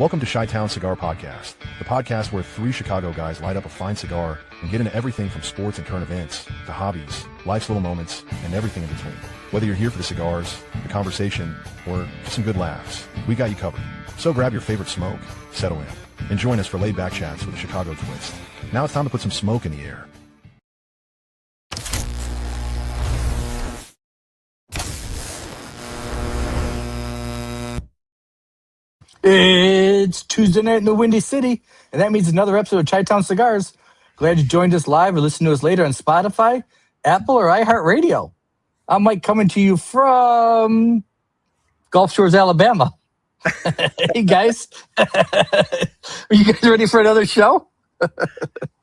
Welcome to Chi-Town Cigar Podcast, the podcast where three Chicago guys light up a fine cigar and get into everything from sports and current events to hobbies, life's little moments, and everything in between. Whether you're here for the cigars, the conversation, or just some good laughs, we got you covered. So grab your favorite smoke, settle in, and join us for laid-back chats with a Chicago twist. Now it's time to put some smoke in the air. It's Tuesday night in the Windy City, and that means another episode of Chi-Town Cigars. Glad you joined us live or listen to us later on Spotify, Apple, or iHeartRadio. I'm Mike coming to you from Gulf Shores, Alabama. Hey, guys. Are you guys ready for another show?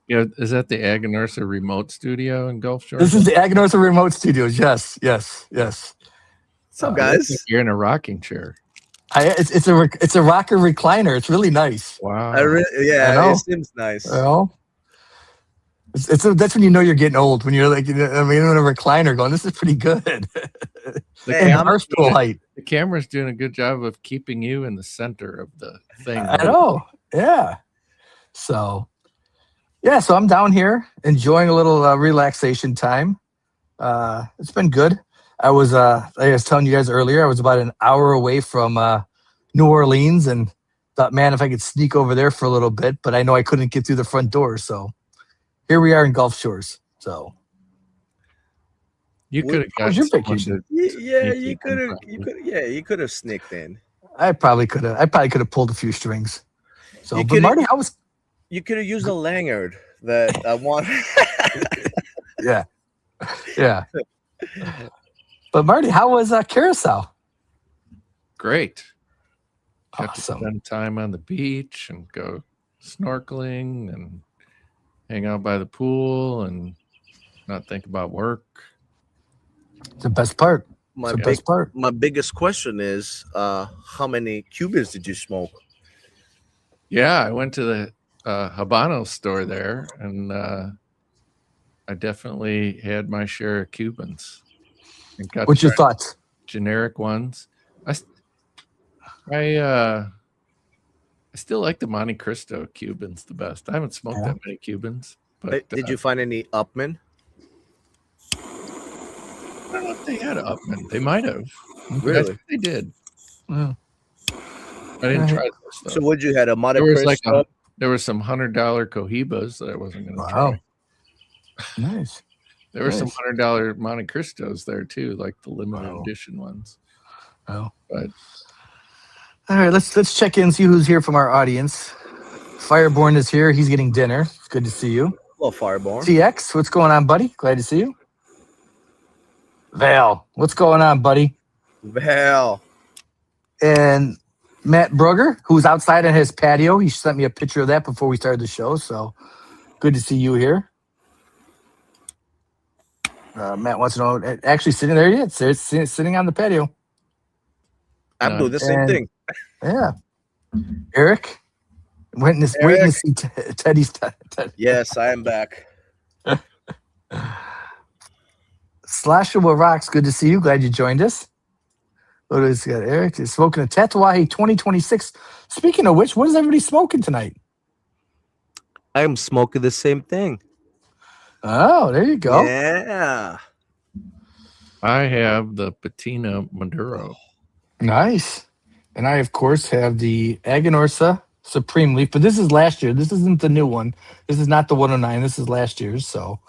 Yeah, is that the Aganorsa remote studio in Gulf Shores? This is the Aganorsa Remote Studios. Yes. What's up, guys? You're in a rocking chair. It's a rocker recliner. It's really nice. Wow. It seems nice. Well, that's when you know you're getting old. When you're like, in a recliner, going, "This is pretty good." The camera's doing a good job of keeping you in the center of the thing. I know. Yeah. So I'm down here enjoying a little relaxation time. It's been good. I was telling you guys earlier, I was about an hour away from New Orleans and thought, man, if I could sneak over there for a little bit, but I know I couldn't get through the front door. So here we are in Gulf Shores. So you could have got your vacation. You could have sneaked in. I probably could have pulled a few strings. So, but Marty, you could have used a lanyard that I want. Yeah. But Marty, how was Curacao? Great. Got to Awesome. spend time on the beach and go snorkeling and hang out by the pool and not think about work. It's the best part. My biggest question is, how many Cubans did you smoke? Yeah, I went to the Habano store there, and I definitely had my share of Cubans. What's your thoughts? Generic ones. I still like the Monte Cristo Cubans the best. I haven't smoked that many Cubans. But did you find any Upman? I don't know if they had an Upman. They might have. Really? I think they did. Yeah. I didn't try those. So what you had, a Monte Cristo? There was some $100 Cohibas that I wasn't going to try. Nice. There were some $100 Monte Cristos there too, like the limited edition ones. Oh, but all right, let's check in, see who's here from our audience. Fireborn is here. He's getting dinner. It's good to see you. Hello, Fireborn. TX, what's going on, buddy? Glad to see you. Val, what's going on, buddy? Val. And Matt Brugger, who's outside on his patio. He sent me a picture of that before we started the show. So good to see you here. Matt wants to know, actually sitting there yet? Sitting on the patio. I'm doing the same thing. Yeah. Eric, waiting to see Teddy's. Yes, I am back. Slashable Rocks, good to see you. Glad you joined us. What is got? Eric is smoking a Tatuaje 2026. Speaking of which, what is everybody smoking tonight? I am smoking the same thing. Oh, there you go. Yeah. I have the Patina Maduro. Nice. And I, of course, have the Aganorsa Supreme Leaf, but this is last year. This isn't the new one. This is not the 109. This is last year's. So,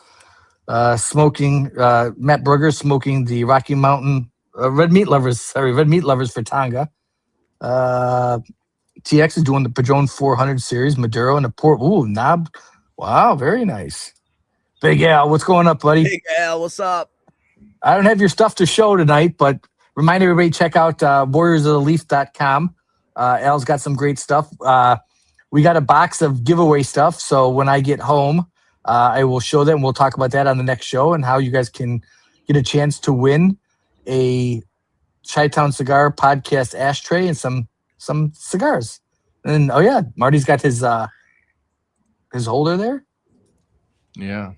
smoking, Matt Brugger smoking the Rocky Mountain Red Meat Lovers for Tonga. TX is doing the Padron 400 series, Maduro, and a Port. Ooh, knob. Wow, very nice. Big Al, what's going up, buddy? Big Al, what's up? I don't have your stuff to show tonight, but remind everybody, check out warriorsoftheleaf.com. Al's got some great stuff. We got a box of giveaway stuff, so when I get home, I will show them. We'll talk about that on the next show and how you guys can get a chance to win a Chi-Town Cigar podcast ashtray and some cigars. And Marty's got his holder there. Yeah.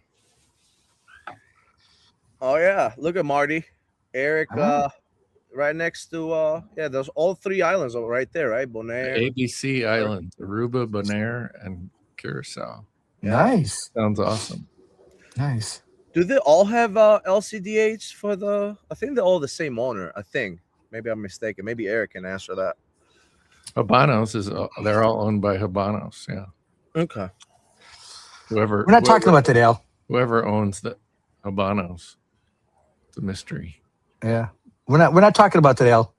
Oh yeah, look at Marty. Eric right next to there's all three islands are right there, right? Bonaire. ABC Islands, Aruba, Bonaire, and Curacao. Yeah. Nice. Sounds awesome. Nice. Do they all have LCDH for the? I think they're all the same owner. I think. Maybe I'm mistaken. Maybe Eric can answer that. Habanos they're all owned by Habanos. Yeah. Okay. Whoever We're not talking about that, Al. whoever owns the Habanos, it's a mystery. Yeah. We're not talking about that, Al.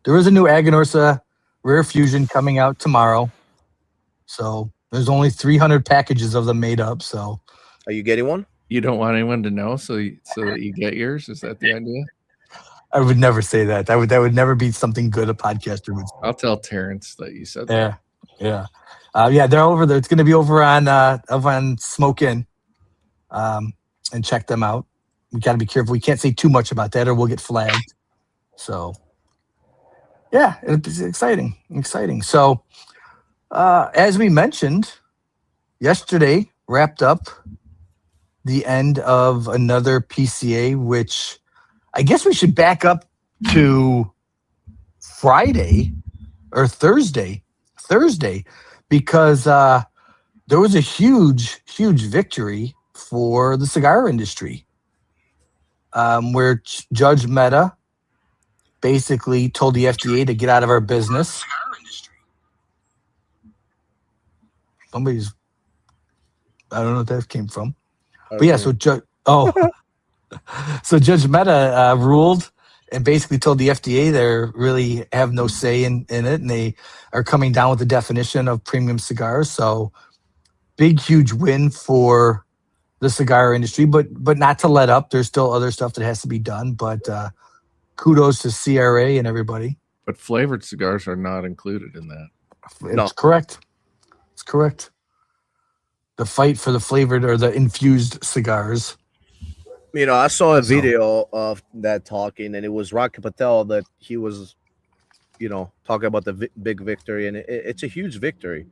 There is a new Aganorsa Rare Fusion coming out tomorrow. So there's only 300 packages of them made up. So Are you getting one? You don't want anyone to know, so that you get yours. Is that the idea? I would never say that. That would never be something good a podcaster would say. I'll tell Terrence that you said that. Yeah. They're over there. It's going to be over on Smoke Inn, and check them out. We got to be careful. We can't say too much about that, or we'll get flagged. So, yeah, it's exciting. So, as we mentioned, yesterday wrapped up the end of another PCA, which I guess we should back up to Friday or Thursday, because there was a huge victory for the cigar industry, where Judge Mehta basically told the FDA to get out of our business. Somebody's, I don't know what that came from. Okay. But yeah, so Judge Mehta ruled and basically told the FDA they really have no say in it, and they are coming down with the definition of premium cigars. So big, huge win for the cigar industry, but not to let up. There's still other stuff that has to be done, but kudos to CRA and everybody. But flavored cigars are not included in that. It's correct. It's correct. The fight for the flavored or the infused cigars. I saw a video of that talking, and it was Rocky Patel that he was, talking about the big victory, and it's a huge victory.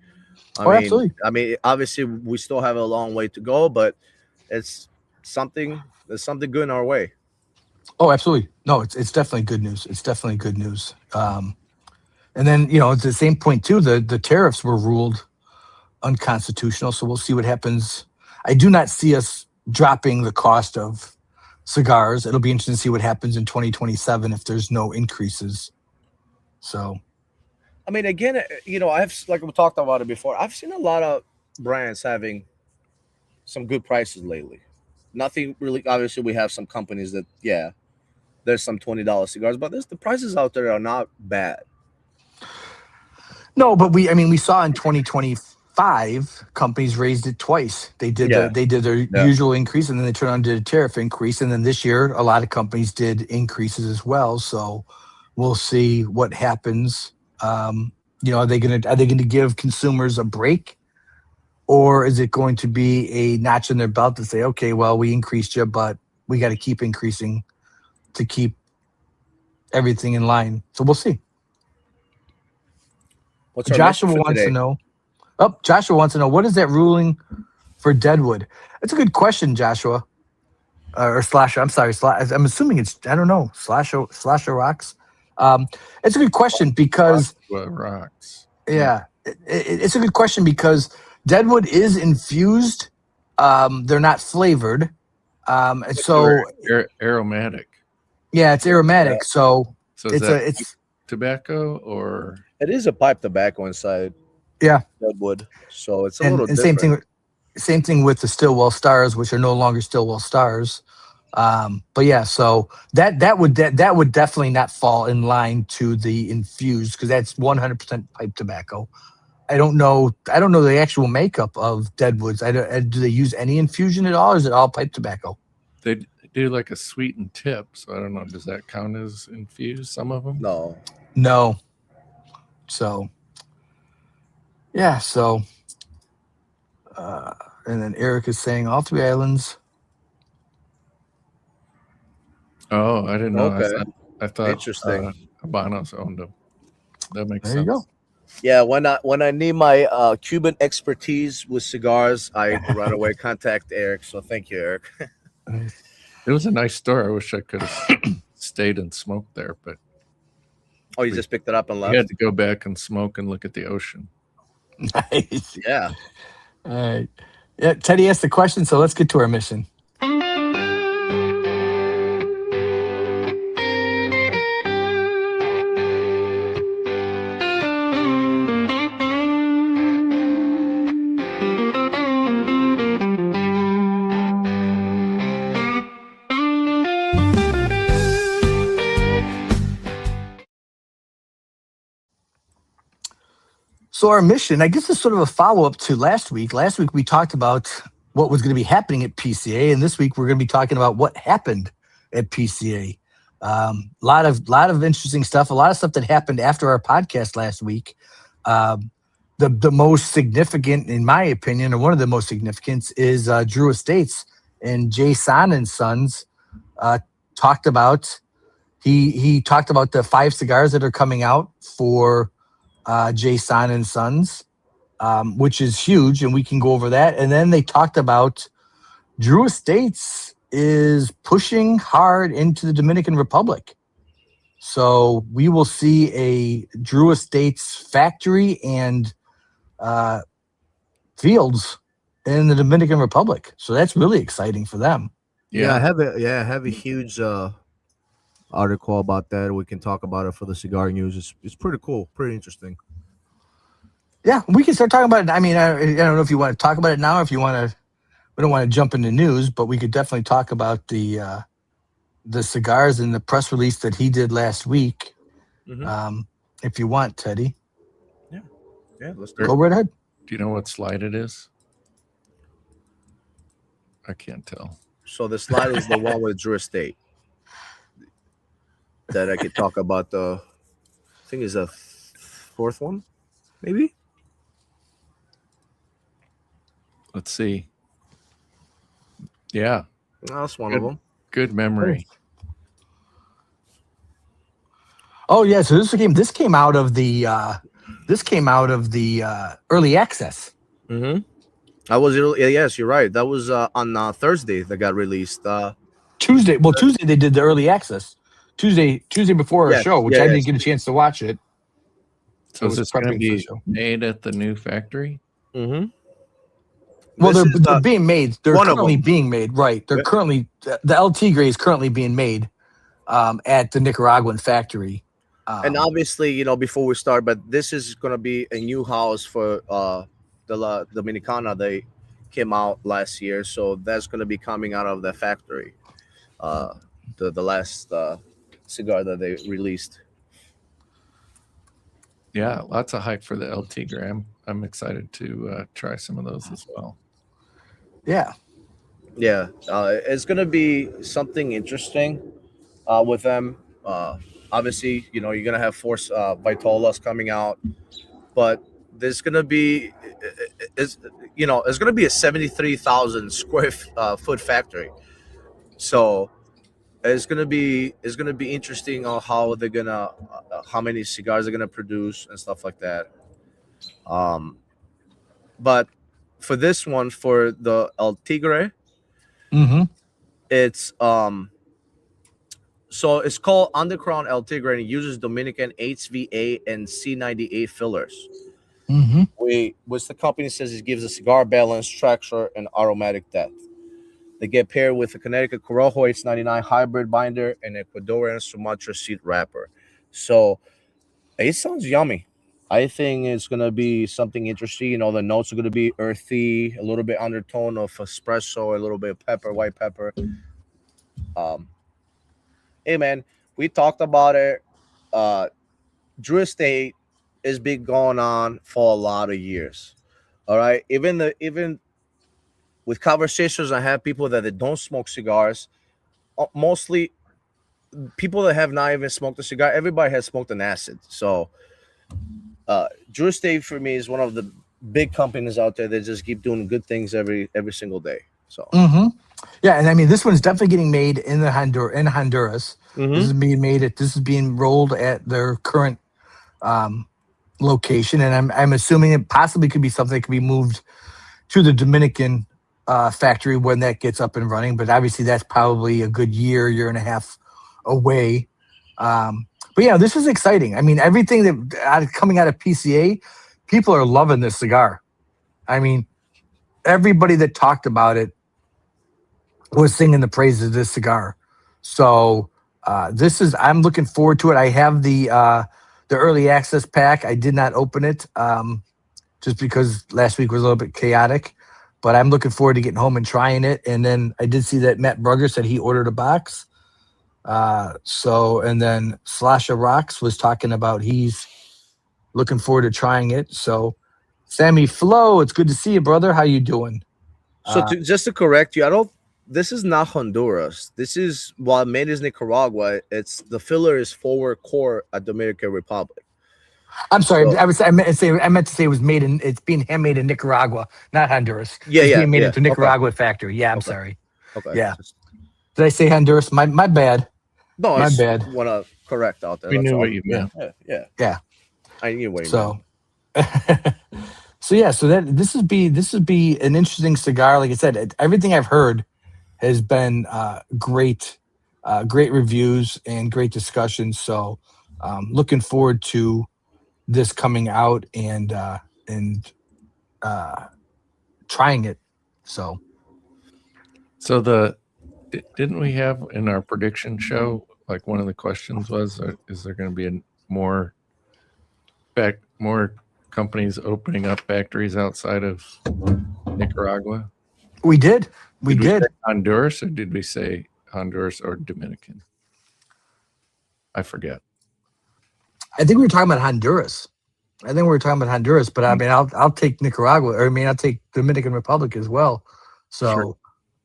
Absolutely. I mean, obviously, we still have a long way to go, but there's something good in our way. Oh, absolutely. No, it's definitely good news. It's definitely good news. And then, at the same point too, the tariffs were ruled unconstitutional. So we'll see what happens. I do not see us dropping the cost of cigars. It'll be interesting to see what happens in 2027 if there's no increases. So, I mean, again, I've, like we talked about it before, I've seen a lot of brands having some good prices lately. Nothing really. Obviously, we have some companies that, there's some $20 cigars, but the prices out there are not bad. No, but we saw in 2025 companies raised it twice. They did their usual increase, and then they turned on to a tariff increase, and then this year a lot of companies did increases as well. So we'll see what happens. Are they going to give consumers a break, or is it going to be a notch in their belt to say, okay, well, we increased you, but we got to keep increasing to keep everything in line? So we'll see. Joshua wants to know. Joshua wants to know, what is that ruling for Deadwood? That's a good question, Joshua. Or Slasher. I'm sorry. I'm assuming it's, I don't know, Slasher Rocks. It's a good question because Rocks. Yeah, it's a good question because Deadwood is infused. They're not flavored. So aromatic. Yeah, it's aromatic. Yeah. So it's tobacco, or it is a pipe tobacco inside. Yeah, Deadwood. So it's a little different. Same thing with the Stillwell Stars, which are no longer Stillwell Stars. But yeah, so that would definitely not fall in line to the infused, because that's 100% pipe tobacco. I don't know the actual makeup of Deadwoods. Do they use any infusion at all, or is it all pipe tobacco? They do like a sweetened tip, so I don't know. Does that count as infused? Some of them? No. So yeah, so and then Eric is saying all three islands. Oh, I didn't know. Okay. I thought Interesting. Habanos owned them. That makes sense. There you go. Yeah, when I need my Cuban expertise with cigars, I right away contact Eric. So thank you, Eric. It was a nice store. I wish I could have stayed and smoked there, but Oh, you just picked it up and We had left? to go back and smoke and look at the ocean. Nice. Yeah. All right. Yeah, Teddy asked the question, so let's get to our mission. So our mission, I guess, is sort of a follow-up to last week. Last week we talked about what was going to be happening at PCA, and this week we're going to be talking about what happened at PCA. A lot of interesting stuff. A lot of stuff that happened after our podcast last week. The most significant, in my opinion, or one of the most significant, is Drew Estates and Jay San and Sons talked about. He talked about the 5 cigars that are coming out for Jay San and Sons, which is huge, and we can go over that. And then they talked about Drew Estates is pushing hard into the Dominican Republic. So we will see a Drew Estates factory and fields in the Dominican Republic. So that's really exciting for them. I have a huge article about that. We can talk about it for the cigar news. It's pretty cool, pretty interesting. Yeah, we can start talking about it. I mean, I don't know if you want to talk about it now, or if you want to. We don't want to jump into news, but we could definitely talk about the cigars and the press release that he did last week. If you want, Teddy. Yeah, let's do it. Go right ahead. Do you know what slide it is? I can't tell. So the slide is the one with Drew Estate that I could talk about. I think is a 4th one, maybe. Let's see. Yeah, That's one of them. good memory. Oh yeah, so this came out of the early access. I was yes, you're right. That was on Thursday that got released. Tuesday. Well, Tuesday they did the early access. Tuesday before our show, which I didn't get a chance to watch it. So is this going to be made at the new factory? Well, they're being made. They're currently being made. Right. They're currently the El Tigre is currently being made at the Nicaraguan factory. And obviously, before we start, but this is going to be a new house for the La Dominicana. They came out last year, so that's going to be coming out of the factory. The last cigar that they released. Yeah, lots of hype for the El Tigre. I'm excited to try some of those as well. Yeah. It's going to be something interesting with them. Obviously, you're going to have Force Vitolas coming out, but there's going to be, it's going to be a 73,000 square foot factory. So it's going to be interesting on how they're going to, how many cigars they're going to produce and stuff like that. But for this one, for the El Tigre, it's so it's called Undercrown El Tigre, and it uses Dominican HVA and C98 fillers. Which the company says it gives a cigar balance, structure, and aromatic depth. They get paired with a Connecticut Corojo H99 hybrid binder and Ecuadorian Sumatra seed wrapper. So it sounds yummy. I think it's going to be something interesting. The notes are going to be earthy, a little bit undertone of espresso, a little bit of pepper, white pepper. Hey, man, we talked about it. Drew Estate has been going on for a lot of years. All right. Even with conversations I have people that they don't smoke cigars, mostly people that have not even smoked a cigar, everybody has smoked an acid. So Drew Estate for me is one of the big companies out there that just keep doing good things every single day. So yeah, and I mean this one's definitely getting made in Honduras. This is being rolled at their current location, and I'm assuming it possibly could be something that could be moved to the Dominican factory when that gets up and running. But obviously that's probably a good year and a half away. But yeah, this is exciting. I mean, everything that coming out of PCA, people are loving this cigar. I mean, everybody that talked about it was singing the praises of this cigar. So I'm looking forward to it. I have the early access pack. I did not open it just because last week was a little bit chaotic. But I'm looking forward to getting home and trying it. And then I did see that Matt Brugger said he ordered a box. And then Slasha Rocks was talking about he's looking forward to trying it. So Sammy Flo, it's good to see you, brother. How you doing? So just to correct you, this is not Honduras. This is, while made is Nicaragua, it's the filler is Forward Core at Dominican Republic. I'm sorry. So, I meant to say it was it's being handmade in Nicaragua, not Honduras. Yeah, it's being made at the Nicaragua factory. Yeah, I'm sorry. Okay. Yeah. Did I say Honduras? My bad. No, my bad. Want to correct out there. We knew what you meant. Yeah. I knew what you meant. So this would be an interesting cigar. Like I said, everything I've heard has been great reviews and great discussions. So looking forward to this coming out and trying it. So didn't we have in our prediction show, like one of the questions was, is there going to be more companies opening up factories outside of Nicaragua? We did. We did. Say Honduras, or did we say Honduras or Dominican? I forget. I think we were talking about Honduras. But I mean, I'll take Nicaragua. Or I mean, I'll take Dominican Republic as well. So,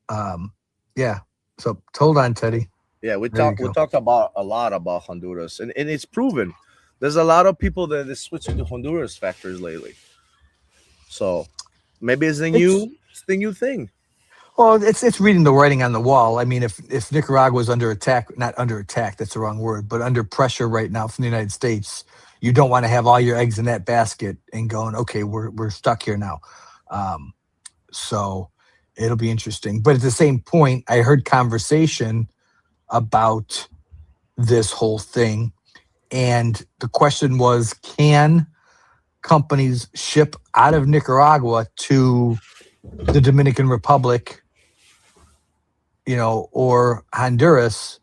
sure. Yeah. So hold on, Teddy. Yeah, we talked about a lot about Honduras, and it's proven. There's a lot of people that are switching to Honduras factories lately. So maybe it's the new thing. Well, it's reading the writing on the wall. I mean, if Nicaragua is under attack, not under attack, that's the wrong word, but under pressure right now from the United States, you don't want to have all your eggs in that basket and going, okay, we're stuck here now. So it'll be interesting. But at the same point, I heard conversation about this whole thing. And the question was, can companies ship out of Nicaragua to the Dominican Republic, or Honduras,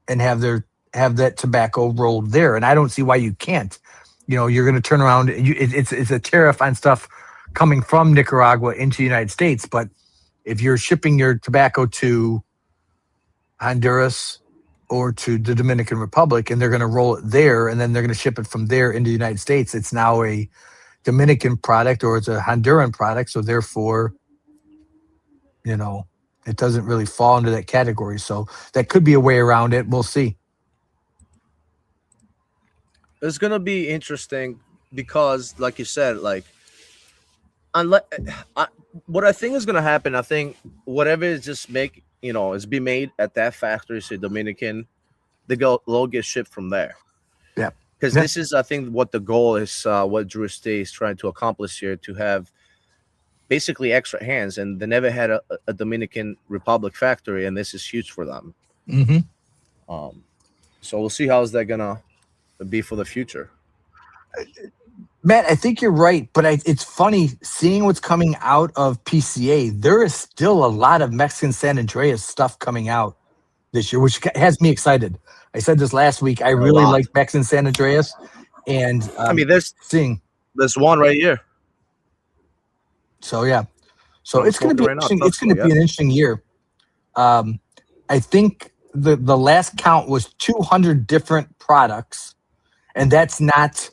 and have that tobacco rolled there? And I don't see why you can't. You're going to turn around. It's a tariff on stuff coming from Nicaragua into the United States. But if you're shipping your tobacco to Honduras or to the Dominican Republic, and they're going to roll it there, and then they're going to ship it from there into the United States, it's now a Dominican product or it's a Honduran product. So therefore, it doesn't really fall into that category. So that could be a way around it. We'll see. It's going to be interesting because, like you said, what I think is going to happen, I think whatever is just is be made at that factory, say Dominican, they'll get shipped from there. Yeah. Because this is, I think, what the goal is, what Drew Estate is trying to accomplish here, to have basically extra hands. And they never had a Dominican Republic factory, and this is huge for them. Mm-hmm. So we'll see how's that going to be for the future. Matt, I think you're right, but it's funny seeing what's coming out of PCA. There is still a lot of Mexican San Andreas stuff coming out this year, which has me excited. I said this last week. I really like Mexican San Andreas, and I mean, there's one right here. So yeah, so it's going to be interesting. It's going to be an interesting year. I think the last count was 200 different products, and that's not.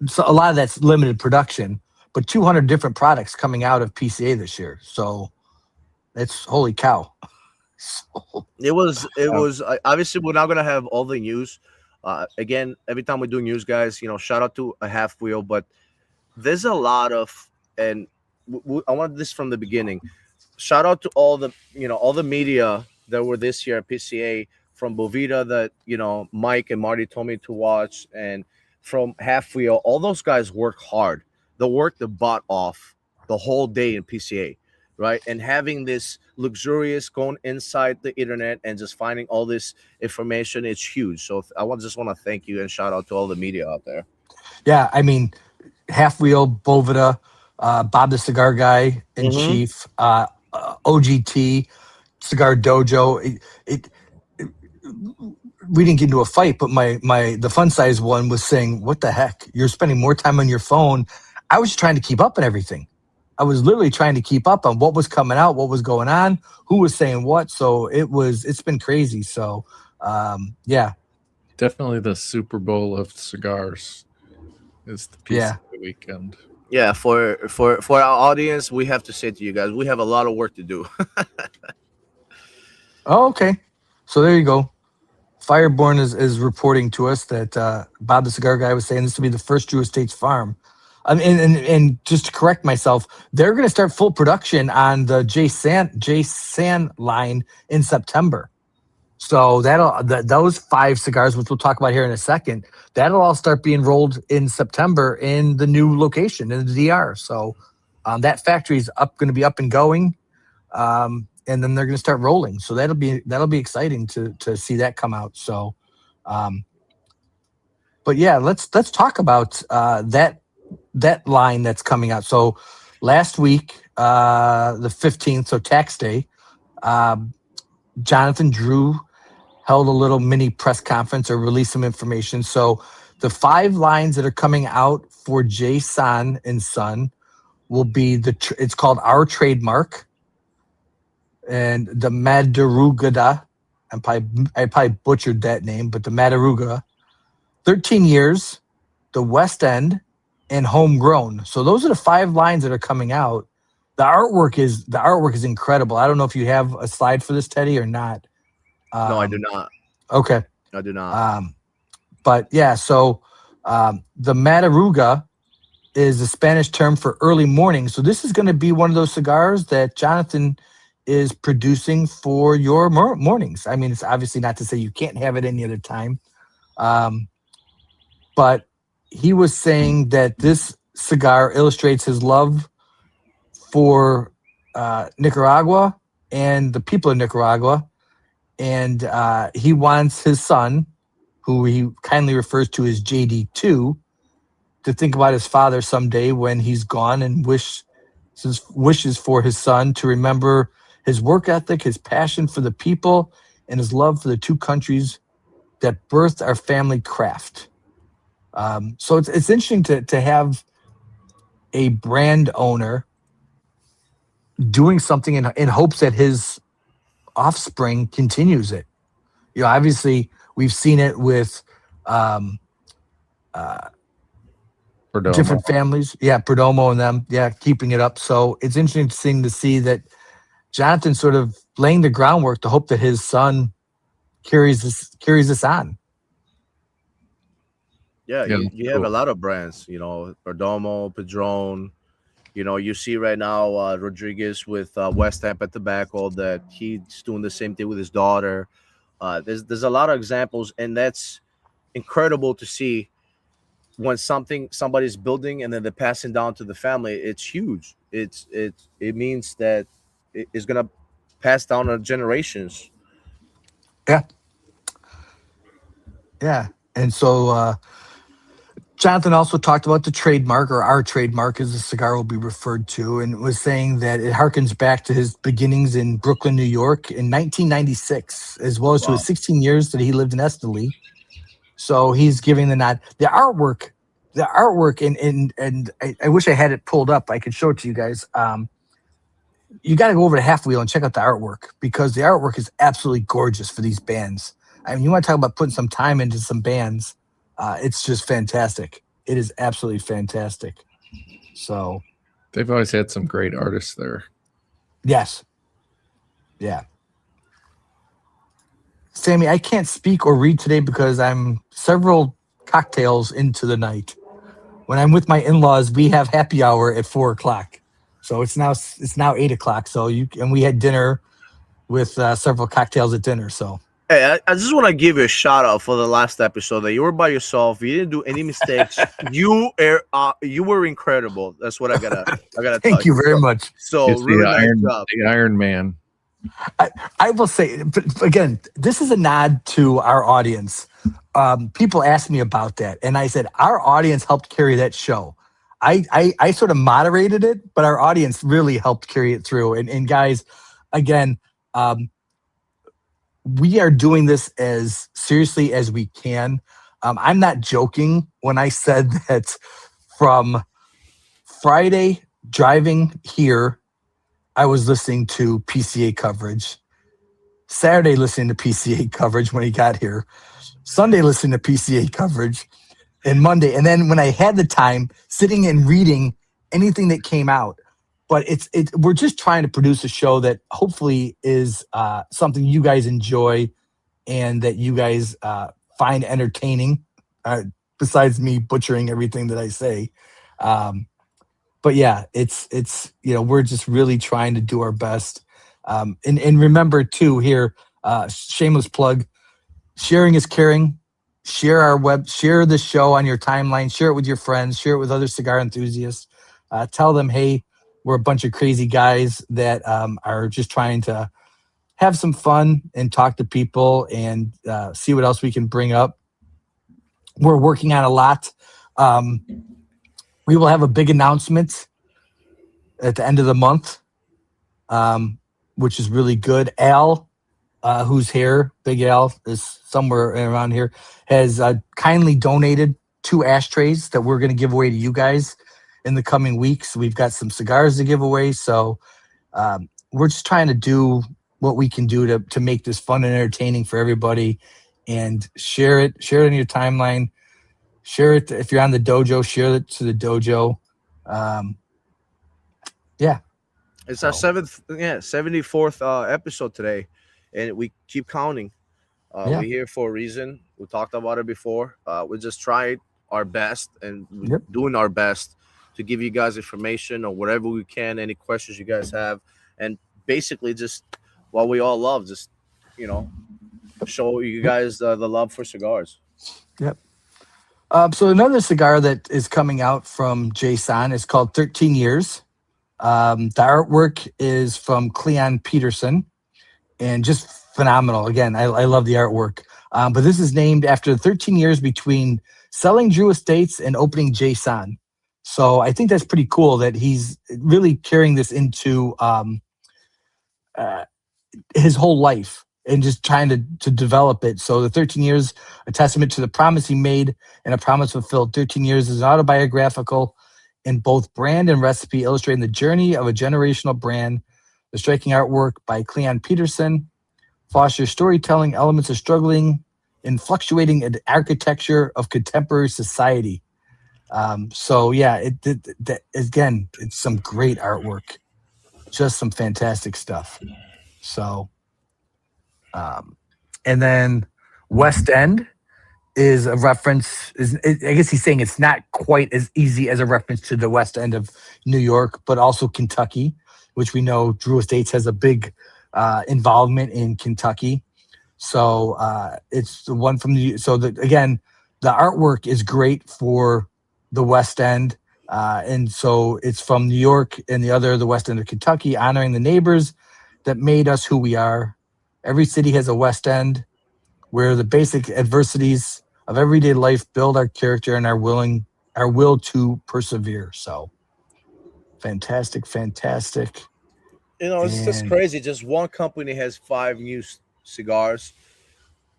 So a lot of that's limited production, but 200 different products coming out of PCA this year. So that's holy cow. It was obviously we're not going to have all the news. Again, every time we do news, guys, shout out to a half wheel, but there's a lot of, and I want this from the beginning. Shout out to all the media that were this year at PCA, from Bovita that, Mike and Marty told me to watch, and from Half Wheel. All those guys work hard. They work the butt off the whole day in PCA. right? And having this luxurious going inside the internet and just finding all this information, it's huge. So just want to thank you and shout out to all the media out there. Yeah, I mean, Half Wheel, Bovida, Bob the Cigar Guy in Mhm. Chief, OGT, Cigar Dojo. We didn't get into a fight, but the fun size one was saying, "What the heck? You're spending more time on your phone." I was trying to keep up on everything. I was literally trying to keep up on what was coming out, what was going on, who was saying what. So it's been crazy. So yeah, Definitely the Super Bowl of cigars is the PCA weekend. Yeah, for our audience, we have to say to you guys, we have a lot of work to do. Oh, okay. So there you go. Fireborn is reporting to us that Bob the Cigar Guy was saying this will be the first Drew Estates farm. And just to correct myself, they're going to start full production on the J San line in September. So those 5 cigars, which we'll talk about here in a second, that'll all start being rolled in September in the new location in the DR. So that factory is going to be up and going. And then they're going to start rolling. So that'll be exciting to see that come out. So, but yeah, let's talk about that line that's coming out. So last week, the 15th, so tax day, Jonathan Drew held a little mini press conference or released some information. So the 5 lines that are coming out for J San and Son will be it's called Our Trademark. And the Madrugada, I probably butchered that name, but the Madruga, 13 years, the West End, and Homegrown. So those are the 5 lines that are coming out. The artwork is incredible. I don't know if you have a slide for this, Teddy, or not. No, I do not. Okay, I do not. but yeah, so the Madruga is the Spanish term for early morning. So this is going to be one of those cigars that Jonathan is producing for your mornings. I mean, it's obviously not to say you can't have it any other time. But he was saying that this cigar illustrates his love for Nicaragua and the people of Nicaragua. And he wants his son, who he kindly refers to as JD2, to think about his father someday when he's gone and wishes for his son to remember his work ethic, his passion for the people, and his love for the 2 countries that birthed our family craft. So it's interesting to have a brand owner doing something in hopes that his offspring continues it. You know, obviously we've seen it with different families. Yeah, Perdomo and them. Yeah, keeping it up. So it's interesting to see that Jonathan sort of laying the groundwork to hope that his son carries this on. Yeah, you have a lot of brands, Perdomo, Padron. You see right now Rodriguez with West End Tobacco that he's doing the same thing with his daughter. There's a lot of examples, and that's incredible to see when somebody's building and then they're passing down to the family. It's huge. It means that it's gonna pass down to generations. Yeah, and so Jonathan also talked about the trademark, or our trademark, as the cigar will be referred to, and was saying that it harkens back to his beginnings in Brooklyn, New York in 1996, as well as to his 16 years that he lived in Esteli. So he's giving the nod. The artwork, and I wish I had it pulled up. I could show it to you guys. You got to go over to Half Wheel and check out the artwork, because the artwork is absolutely gorgeous for these bands. I mean, you want to talk about putting some time into some bands. It's just fantastic. It is absolutely fantastic. So they've always had some great artists there. Yes. Yeah. Sammy, I can't speak or read today because I'm several cocktails into the night. When I'm with my in-laws, we have happy hour at 4:00. So it's now 8:00. So and we had dinner with several cocktails at dinner. So Hey, I just want to give you a shout out for the last episode that you were by yourself. You didn't do any mistakes. You were incredible. That's what I gotta tell Thank you very much. So It's really nice job. the Iron Man. I will say, but again, this is a nod to our audience. People asked me about that, and I said our audience helped carry that show. I sort of moderated it, but our audience really helped carry it through. And guys, again, we are doing this as seriously as we can. I'm not joking when I said that from Friday driving here, I was listening to PCA coverage. Saturday listening to PCA coverage when he got here. Sunday listening to PCA coverage. And Monday. And then when I had the time, sitting and reading anything that came out. But we're just trying to produce a show that hopefully is something you guys enjoy and that you guys find entertaining, besides me butchering everything that I say. But yeah, it's we're just really trying to do our best. And remember too here, shameless plug, sharing is caring. Share the show on your timeline, share it with your friends, share it with other cigar enthusiasts. Tell them, hey, we're a bunch of crazy guys that are just trying to have some fun and talk to people and see what else we can bring up. We're working on a lot. We will have a big announcement at the end of the month, which is really good. Al, who's here, Big Al is somewhere around here, has kindly donated 2 ashtrays that we're going to give away to you guys in the coming weeks. We've got some cigars to give away. So we're just trying to do what we can do to make this fun and entertaining for everybody, and share it on your timeline. Share it if you're on the dojo, share it to the dojo. Yeah. It's our 74th episode today, and we keep counting. We're here for a reason. We talked about it before. We just tried our best and doing our best to give you guys information or whatever we can, any questions you guys have, and basically just what we all love, just show you guys the love for cigars. Yep. So another cigar that is coming out from Jason is called 13 Years. The artwork is from Cleon Peterson, and just phenomenal. Again, I love the artwork. But this is named after 13 years between selling Drew Estates and opening Jason. So I think that's pretty cool that he's really carrying this into his whole life and just trying to develop it. So the 13 years, a testament to the promise he made and a promise fulfilled. 13 years is autobiographical in both brand and recipe, illustrating the journey of a generational brand. The striking artwork by Cleon Peterson fosters storytelling elements of struggling and fluctuating architecture of contemporary society. So yeah, again, it's some great artwork, just some fantastic stuff. So, and then West End is a reference. I guess he's saying it's not quite as easy as a reference to the West End of New York, but also Kentucky, which we know Drew Estates has a big involvement in Kentucky. So it's the one from again, the artwork is great for the West End. And so it's from New York and the West End of Kentucky, honoring the neighbors that made us who we are. Every city has a West End where the basic adversities of everyday life build our character and our will to persevere. So fantastic. It's just crazy. Just one company has 5 new cigars.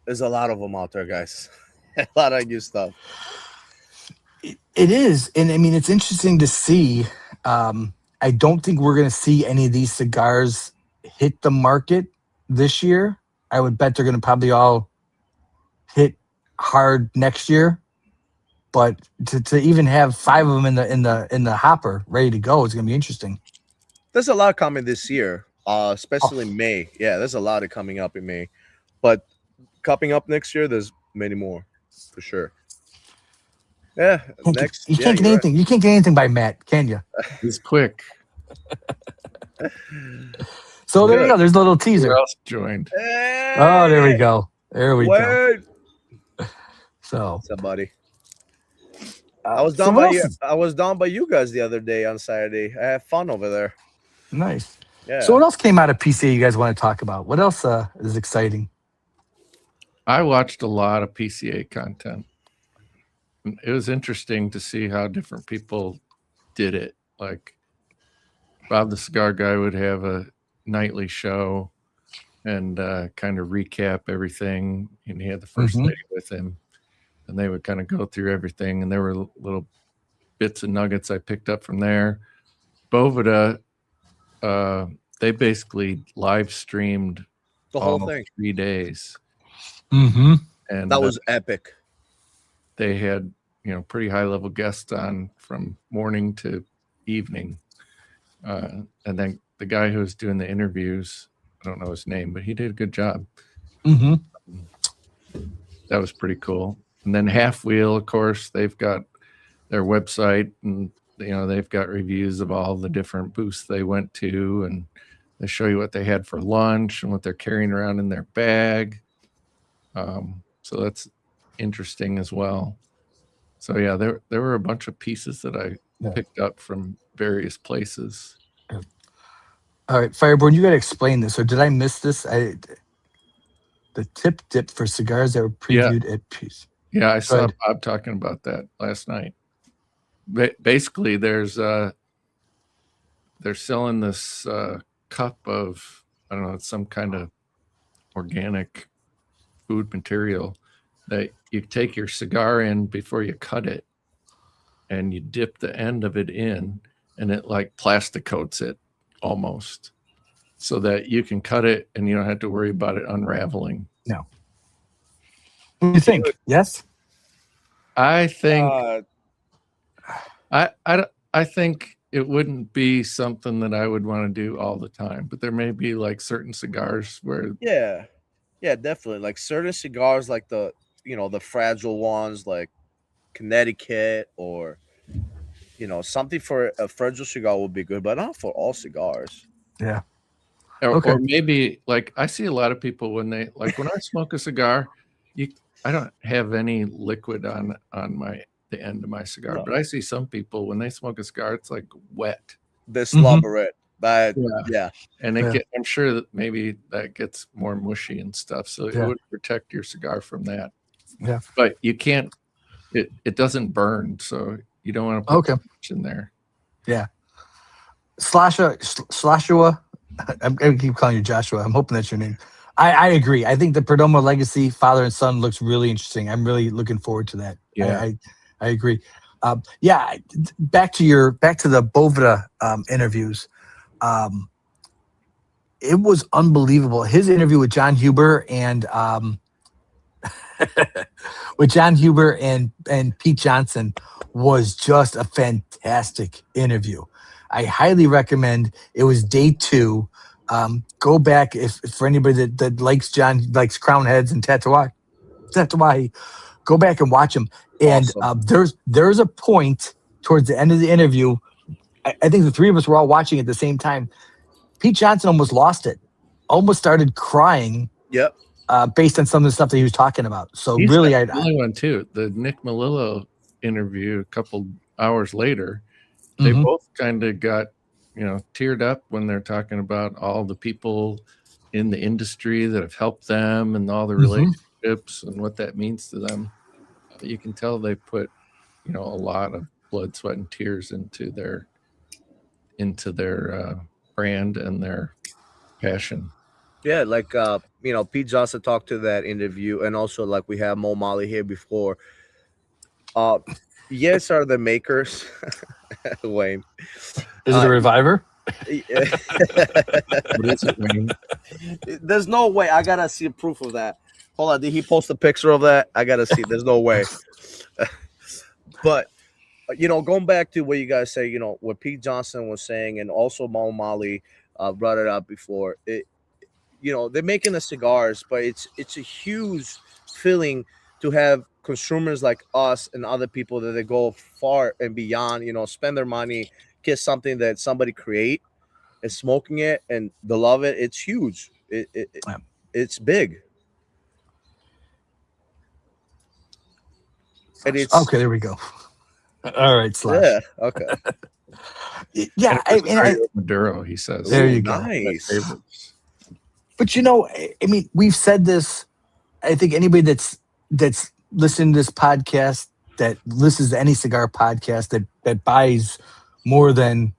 There's a lot of them out there, guys. A lot of new stuff. It is. And I mean, it's interesting to see. I don't think we're going to see any of these cigars hit the market this year. I would bet they're going to probably all hit hard next year. But to even have 5 of them in the hopper ready to go is going to be interesting. There's a lot coming this year, especially in May. Yeah, there's a lot of coming up in May. But coming up next year, there's many more for sure. Yeah, You can't get anything. Right. You can't get anything by Matt, can you? He's quick. So there you go. There's a little teaser. Who else joined? Oh, there we go. There we go. So, Somebody. I I was down by you. I was down by you guys the other day on Saturday. I had fun over there. Nice. Yeah. So what else came out of PCA you guys want to talk about? What else is exciting? I watched a lot of PCA content. It was interesting to see how different people did it. Like Bob the Cigar Guy would have a nightly show and kind of recap everything. And he had the first lady with him, and they would kind of go through everything. And there were little bits and nuggets I picked up from there. Boveda, they basically live streamed the whole thing 3 days. And that was epic. They had, pretty high level guests on from morning to evening. And then the guy who was doing the interviews, I don't know his name, but he did a good job. That was pretty cool. And then Half Wheel, of course, they've got their website, and they've got reviews of all the different booths they went to, and they show you what they had for lunch and what they're carrying around in their bag. So that's interesting as well. So yeah, there were a bunch of pieces that I picked up from various places. All right, Fireborn, you got to explain this. Or did I miss this? The tip dip for cigars that were previewed at Peace. Yeah, I saw Bob talking about that last night. Basically, they're selling this cup of, I don't know, it's some kind of organic food material that you take your cigar in before you cut it, and you dip the end of it in, and it like plastic coats it almost, so that you can cut it and you don't have to worry about it unraveling. No. What do you think? Yes? I think I think it wouldn't be something that I would want to do all the time, but there may be like certain cigars where yeah, definitely, like certain cigars, like the the fragile ones like Connecticut, or something for a fragile cigar would be good, but not for all cigars. Yeah. Or maybe like I see a lot of people when I smoke a cigar, I don't have any liquid on the end of my cigar, but I see some people when they smoke a cigar, it's like wet. They slobber it, but and I'm sure that maybe that gets more mushy and stuff, so it would protect your cigar from that. Yeah, but you can't. It doesn't burn, so you don't want to put much in there. Yeah, Slashua. I'm gonna keep calling you Joshua. I'm hoping that's your name. I agree. I think the Perdomo Legacy father and son looks really interesting. I'm really looking forward to that. Yeah, I agree. Back to the Boveda interviews. It was unbelievable. His interview with John Huber and Pete Johnson was just a fantastic interview. I highly recommend. It was day 2. Go back if for anybody that likes Crown Heads and Tatuaje, go back and watch them. And there's a point towards the end of the interview. I think the three of us were all watching at the same time. Pete Johnson almost lost it, almost started crying. Yep. Based on some of the stuff that he was talking about. So he's really, the only one too. The Nick Melillo interview a couple hours later, they both kind of got teared up when they're talking about all the people in the industry that have helped them and all the relationships and what that means to them. You can tell they put a lot of blood, sweat, and tears into their brand and their passion. Yeah, like Pete Johnson talked to that interview, and also like we have Mo Mali here before. Yes, are the makers. Wayne. Is it a reviver? What is it, Wayne? There's no way. I gotta see a proof of that. Hold on, did he post a picture of that? I gotta see. There's no way. But going back to what you guys say, what Pete Johnson was saying, and also Mo Mali brought it up before. They're making the cigars, but it's a huge feeling to have consumers like us and other people that they go far and beyond, spend their money, get something that somebody create, and smoking it and they love it. It's huge. It's big. And it's Okay, there we go. All right, Slash. yeah, okay. Yeah, Maduro, he says. There Ooh, you go. nice. But I mean, we've said this. I think anybody that's listening to this podcast, that listens to any cigar podcast, that buys more than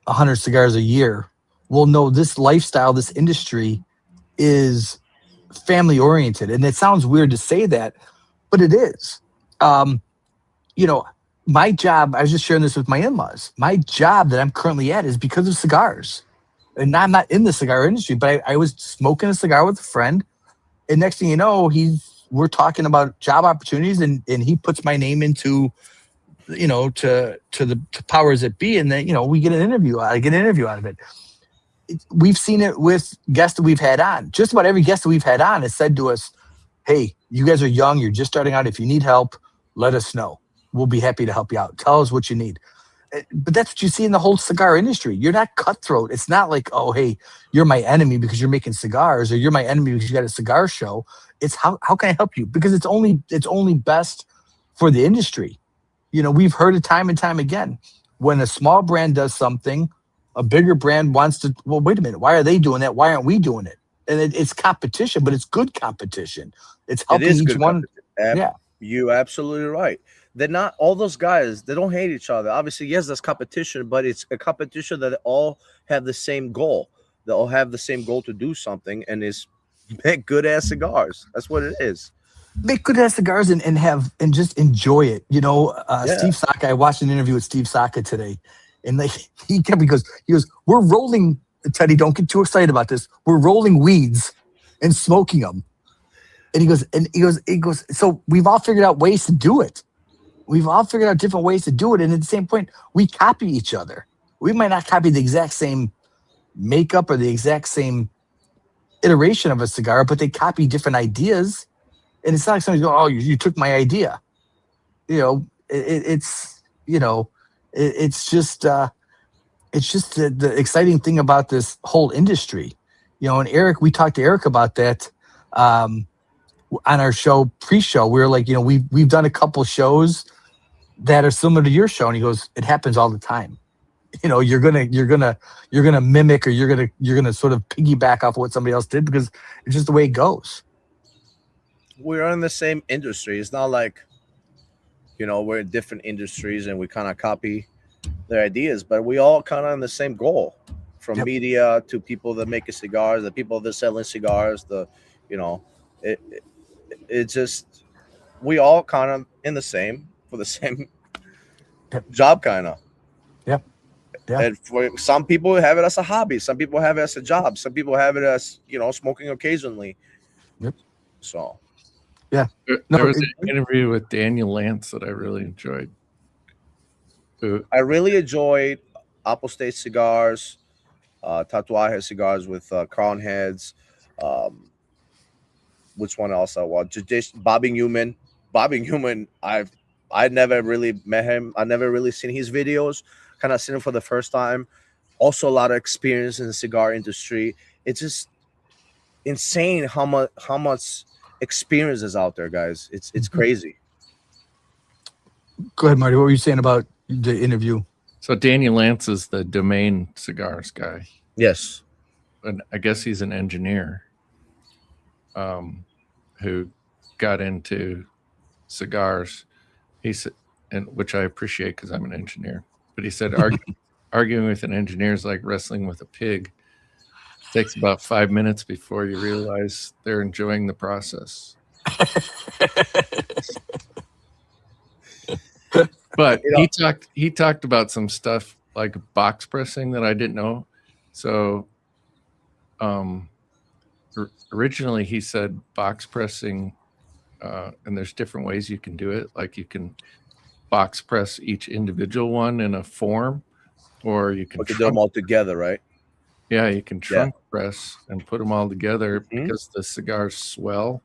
100 cigars a year, will know this lifestyle, this industry is family oriented. And it sounds weird to say that, but it is. My job, I was just sharing this with my in-laws. My job that I'm currently at is because of cigars. And I'm not in the cigar industry, but I was smoking a cigar with a friend. And next thing you know, we're talking about job opportunities, and he puts my name into, to powers that be. And then, we get an interview. I get an interview out of it. We've seen it with guests that we've had on. Just about every guest that we've had on has said to us, hey, you guys are young. You're just starting out. If you need help, let us know. We'll be happy to help you out. Tell us what you need. But that's what you see in the whole cigar industry. You're not cutthroat. It's not like, oh, hey, you're my enemy because you're making cigars, or you're my enemy because you got a cigar show. It's how can I help you? Because it's only best for the industry. We've heard it time and time again. When a small brand does something, a bigger brand wants to, well, wait a minute, why are they doing that? Why aren't we doing it? And it's competition, but it's good competition. It's helping each one. Yeah. You're absolutely right. They're not, all those guys, they don't hate each other. Obviously, yes, there's competition, but it's a competition that all have the same goal. They all have the same goal to do something, and is make good ass cigars. That's what it is. Make good ass cigars and just enjoy it. Steve Saka, I watched an interview with Steve Saka today, and he goes, we're rolling, Teddy, don't get too excited about this. We're rolling weeds and smoking them. And he goes, so we've all figured out ways to do it. We've all figured out different ways to do it. And at the same point, we copy each other. We might not copy the exact same makeup or the exact same iteration of a cigar, but they copy different ideas. And it's not like somebody's going, oh, you took my idea. It's just the exciting thing about this whole industry. And Eric, we talked to Eric about that on our show, pre-show. We were like, we've done a couple shows that are similar to your show, and he goes, it happens all the time. You're gonna mimic, or you're gonna sort of piggyback off of what somebody else did, because it's just the way it goes. We're in the same industry. It's not like, we're in different industries and we kind of copy their ideas, but we all kind of in the same goal, from media to people that make cigars, the people that are selling cigars, it's just, we all kind of in the same, for the same job, kind of. Yeah. And for some people have it as a hobby, some people have it as a job, some people have it as, smoking occasionally. Yep. So yeah. There was an interview with Daniel Lance that I really enjoyed. I really enjoyed Apple State cigars, Tatuaje cigars with crown heads. Which one else I want? Bobby Newman. I'd never really met him. I never really seen his videos. Kind of seen him for the first time. Also, a lot of experience in the cigar industry. It's just insane how much experience is out there, guys. It's crazy. Go ahead, Marty. What were you saying about the interview? So Daniel Lance is the Domain Cigars guy. Yes. And I guess he's an engineer who got into cigars. He said, and which I appreciate because I'm an engineer. But he said arguing with an engineer is like wrestling with a pig. It takes about 5 minutes before you realize they're enjoying the process. But he talked about some stuff like box pressing that I didn't know. So originally he said box pressing, and there's different ways you can do it. Like you can box press each individual one in a form, or you can do them all together, right? Yeah, you can trunk press and put them all together because the cigars swell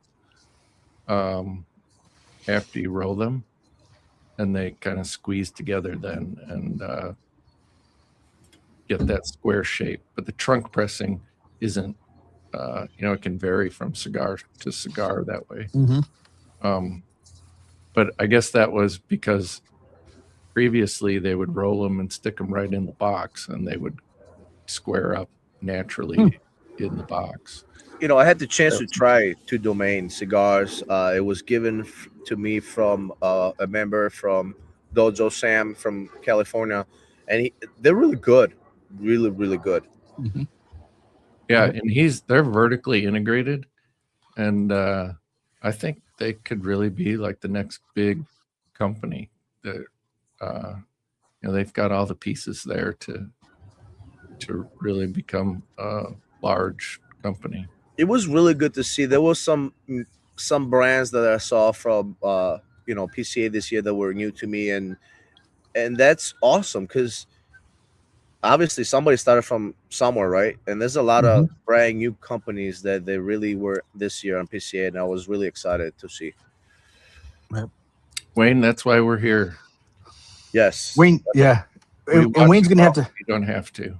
after you roll them, and they kind of squeeze together then and get that square shape. But the trunk pressing isn't, it can vary from cigar to cigar that way. but I guess that was because previously they would roll them and stick them right in the box, and they would square up naturally in the box. I had the chance to try Two Domain cigars. It was given to me from a member from Dojo Sam from California, and they're really good, really, really good. Mhm. Yeah, and they're vertically integrated, and I think they could really be like the next big company. That they've got all the pieces there to really become a large company. It was really good to see. There was some brands that I saw from PCA this year that were new to me, and that's awesome because obviously somebody started from somewhere, right? And there's a lot of brand new companies that they really were this year on PCA, and I was really excited to see. Wayne, that's why we're here. Yes, Wayne. Yeah, and Wayne's gonna have to. You don't have to.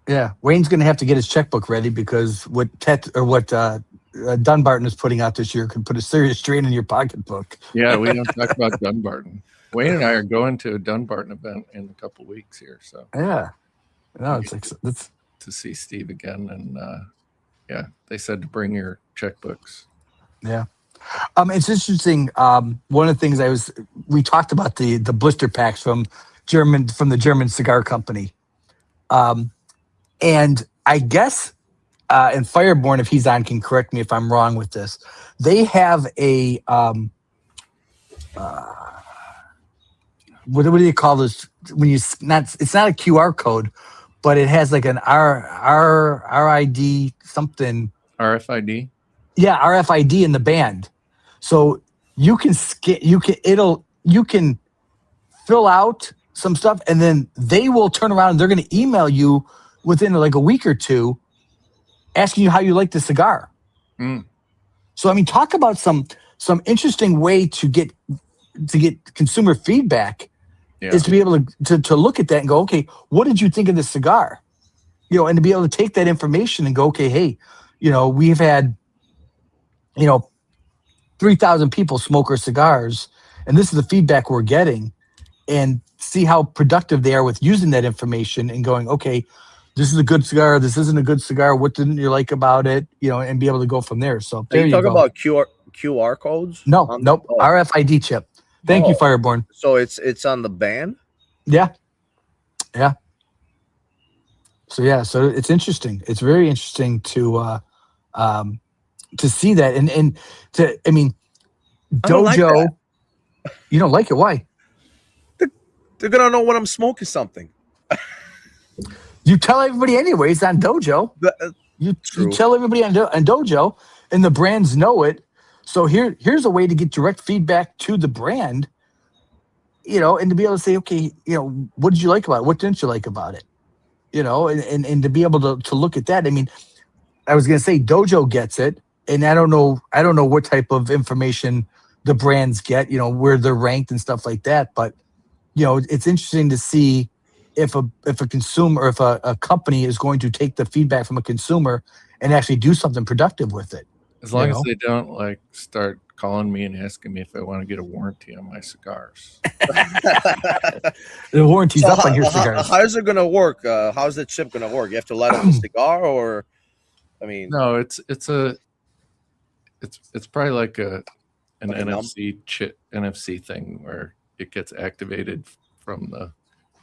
Yeah, Wayne's gonna have to get his checkbook ready because what Dunbarton is putting out this year could put a serious strain in your pocketbook. Yeah, we don't talk about Dunbarton. Wayne and I are going to a Dunbarton event in a couple weeks here, so yeah, no, it's to see Steve again, and they said to bring your checkbooks. Yeah. It's interesting. One of the things we talked about the blister packs from the German cigar company. And I guess, and Fireborn, if he's on, can correct me if I'm wrong with this. They have a, what do you call this? It's not a QR code, but it has like an RID something. RFID. Yeah, RFID in the band, so you can fill out some stuff, and then they will turn around and they're going to email you within like a week or two, asking you how you like the cigar. So I mean, talk about some interesting way to get consumer feedback is to be able to look at that and go, okay, what did you think of this cigar? And to be able to take that information and go, okay, hey, we've had 3,000 people smoke our cigars, and this is the feedback we're getting, and see how productive they are with using that information and going, okay, this is a good cigar, this isn't a good cigar, what didn't you like about it, and be able to go from there. So there you go. Are you talking about QR codes? Nope. RFID chip. Thank you, Fireborn. So it's on the band? Yeah. So it's interesting. It's very interesting to see that, and Dojo. You don't like it? Why? They're gonna know when I'm smoking something. You tell everybody anyways on Dojo. You tell everybody on Dojo, and the brands know it. So here's a way to get direct feedback to the brand, and to be able to say, okay, what did you like about it? What didn't you like about it? And to be able to look at that. I mean, I was going to say Dojo gets it, and I don't know what type of information the brands get, where they're ranked and stuff like that. But, it's interesting to see if a consumer or if a company is going to take the feedback from a consumer and actually do something productive with it. As long as they don't start calling me and asking me if I want to get a warranty on my cigars. The warranty's up on your cigars. How's it gonna work? How's the chip gonna work? You have to light up the cigar, or no, it's probably like an NFC chip, NFC thing where it gets activated from the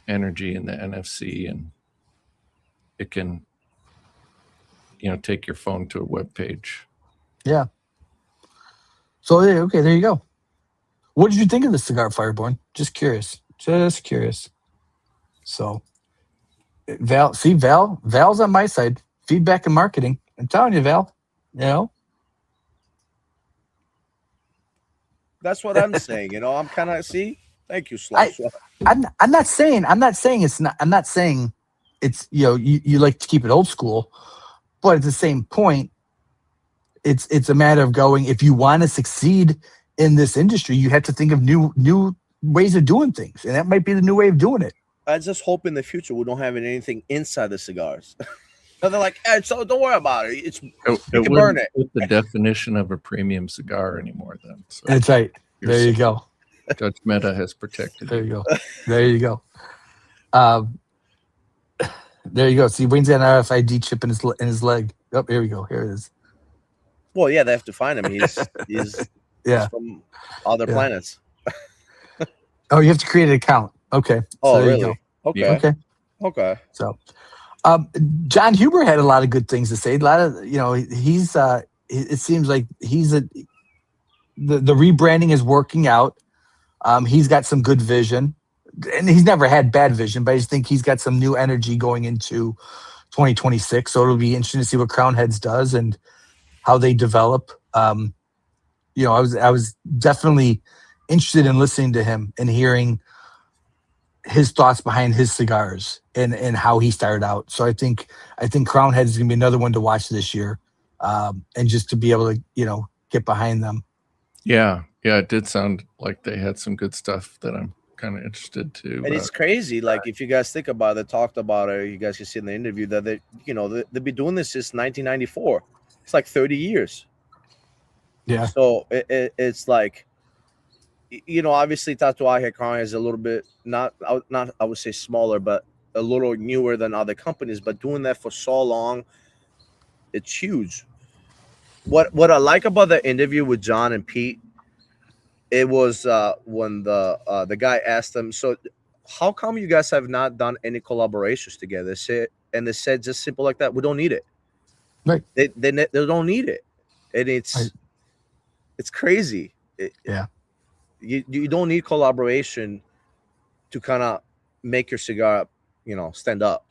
energy in the NFC, and it can take your phone to a web page. Yeah. So okay, there you go. What did you think of the cigar, Fireborn? Just curious. So, Val's on my side. Feedback and marketing. I'm telling you, Val. That's what I'm saying. I'm kind of Thank you, Slush. I'm not saying it's not. I'm not saying it's you like to keep it old school, but at the same point, it's a matter of going. If you want to succeed in this industry, you have to think of new ways of doing things, and that might be the new way of doing it. I just hope in the future we don't have anything inside the cigars. So they're like, so don't worry about it. You can burn it. With the definition of a premium cigar anymore, then. So that's right. There you go. Judge Meta has protected There you. you go. There you go. There you go. See, Wayne's got an RFID chip in his leg. Oh, here we go. Here it is. Well, yeah, they have to find him. He's Yeah. from other Yeah. planets. Oh, you have to create an account. Okay. Oh, there you really? go. Okay. Okay. Okay. So, John Huber had a lot of good things to say. A lot of, he's. It seems like the rebranding is working out. He's got some good vision, and he's never had bad vision, but I just think he's got some new energy going into 2026. So it'll be interesting to see what Crown Heads does and how they develop. I was definitely interested in listening to him and hearing his thoughts behind his cigars and how he started out. So I think Crown Heads is gonna be another one to watch this year, and just to be able to get behind them. Yeah, it did sound like they had some good stuff that I'm kind of interested to. And it's crazy. Like if you guys think about it, talked about it, you guys can see in the interview that they've been doing this since 1994. It's like 30 years. Yeah. So it's like, obviously Tatuaje Crown is a little bit not I would say smaller, but a little newer than other companies. But doing that for so long, it's huge. What I like about the interview with John and Pete, it was when the guy asked them, so how come you guys have not done any collaborations together? They said just simple like that, we don't need it. Right. They don't need it, and it's crazy. Yeah. You don't need collaboration to kind of make your cigar, stand up.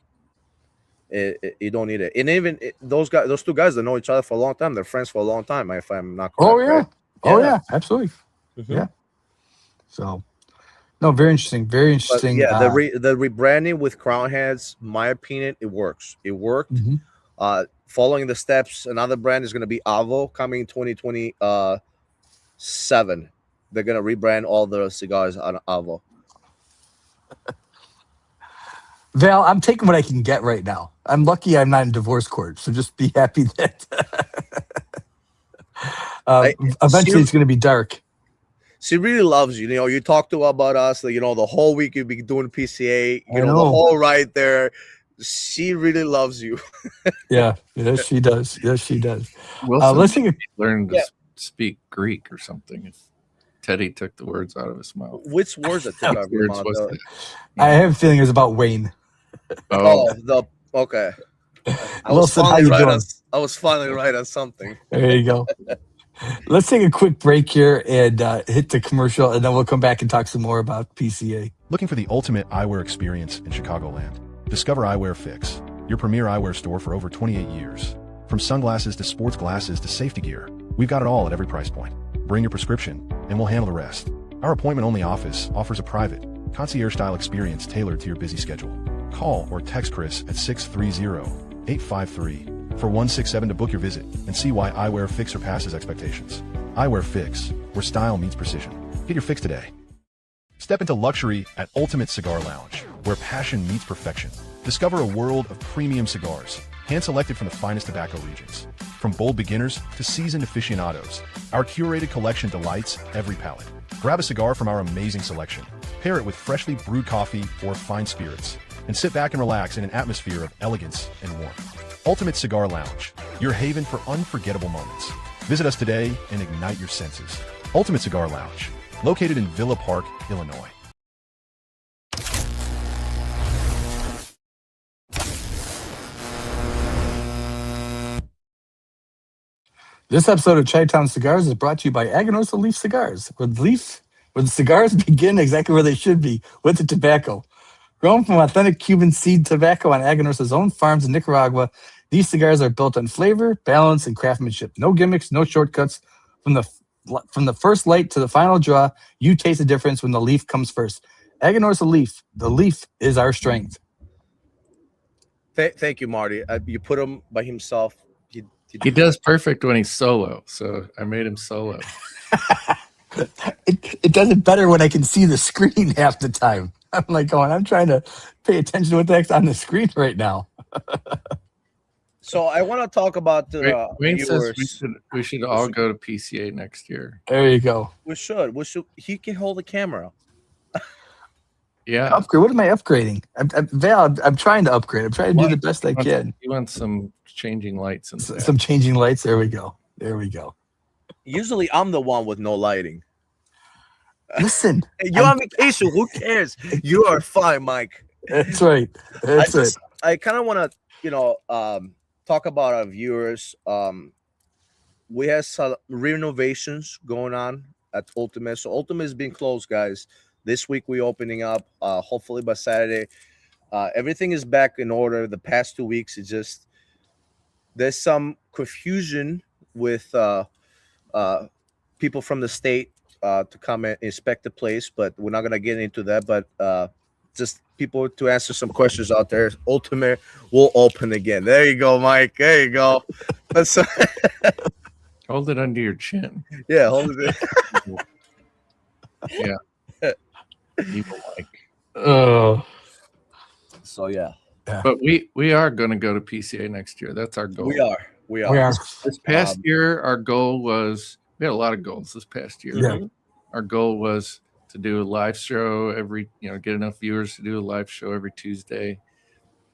You don't need it. And even those two guys that know each other for a long time, they're friends for a long time, if I'm not correct. Oh yeah. Right? Oh yeah, absolutely. Mm-hmm. Yeah. So, no, very interesting. Very interesting. But yeah, the rebranding with Crown Heads, my opinion, it works. It worked. Mm-hmm. Following the steps, another brand is going to be Avo coming in 2027. They're going to rebrand all the cigars on Avo. Val, I'm taking what I can get right now. I'm lucky I'm not in divorce court, so just be happy that eventually it's going to be dark. She really loves you. You talk to her about us. The whole week you've been doing PCA. The know. whole ride there. She really loves you. Yeah, yes, she does. Yes, she does. Wilson Let's take learn to speak Greek or something. If Teddy took the words out of his mouth. Which words that took out of your mouth? I have a feeling it's about Wayne. Okay. Wilson, how you doing? I was finally right on something. There you go. Let's take a quick break here and hit the commercial, and then we'll come back and talk some more about PCA. Looking for the ultimate eyewear experience in Chicagoland? Discover Eyewear Fix, your premier eyewear store for over 28 years. From sunglasses to sports glasses to safety gear, we've got it all at every price point. Bring your prescription, and we'll handle the rest. Our appointment-only office offers a private, concierge-style experience tailored to your busy schedule. Call or text Chris at 630-853-4167 to book your visit and see why Eyewear Fix surpasses expectations. Eyewear Fix, where style meets precision. Get your fix today. Step into luxury at Ultimate Cigar Lounge, where passion meets perfection. Discover a world of premium cigars, hand-selected from the finest tobacco regions. From bold beginners to seasoned aficionados, our curated collection delights every palate. Grab a cigar from our amazing selection, pair it with freshly brewed coffee or fine spirits, and sit back and relax in an atmosphere of elegance and warmth. Ultimate Cigar Lounge, your haven for unforgettable moments. Visit us today and ignite your senses. Ultimate Cigar Lounge, located in Villa Park, Illinois. This episode of Chi-Town Cigars is brought to you by Aganorsa Leaf Cigars, where the cigars begin exactly where they should be, with the tobacco. Grown from authentic Cuban seed tobacco on Aganorsa's own farms in Nicaragua, these cigars are built on flavor, balance, and craftsmanship. No gimmicks, no shortcuts. From the first light to the final draw, you taste the difference when the leaf comes first. Aganorsa Leaf, the leaf is our strength. Thank you, Marty. You put him by himself. He does perfect when he's solo, so I made him solo. It does it better when I can see the screen half the time. I'm trying to pay attention to what the heck's on the screen right now. So I want to talk about the Wayne says viewers. we should all go to PCA next year. There you go. We should. He can hold the camera. Yeah. Upgrade. What am I upgrading? Val, I'm trying to upgrade. I'm trying to do the best I can. You want some changing lights and Some changing lights. There we go. There we go. Usually I'm the one with no lighting. Listen, You're on vacation. Who cares? You are fine, Mike. that's right. That's it. I kind of want to, talk about our viewers. We have some renovations going on at Ultimate. So Ultimate is being closed, guys. This week we're opening up. Hopefully by Saturday, everything is back in order. The past 2 weeks, it's just there's some confusion with people from the state to come and inspect the place, but we're not gonna get into that. But just people to answer some questions out there. Ultimate will open again. There you go, Mike. There you go. That's hold it under your chin. yeah, hold it. Yeah. Evil Mike. Oh. So yeah. But we are going to go to PCA next year. That's our goal. We are. This past year, our goal was we had a lot of goals this past year. Yeah. Our goal was to do a live show get enough viewers to do a live show every Tuesday,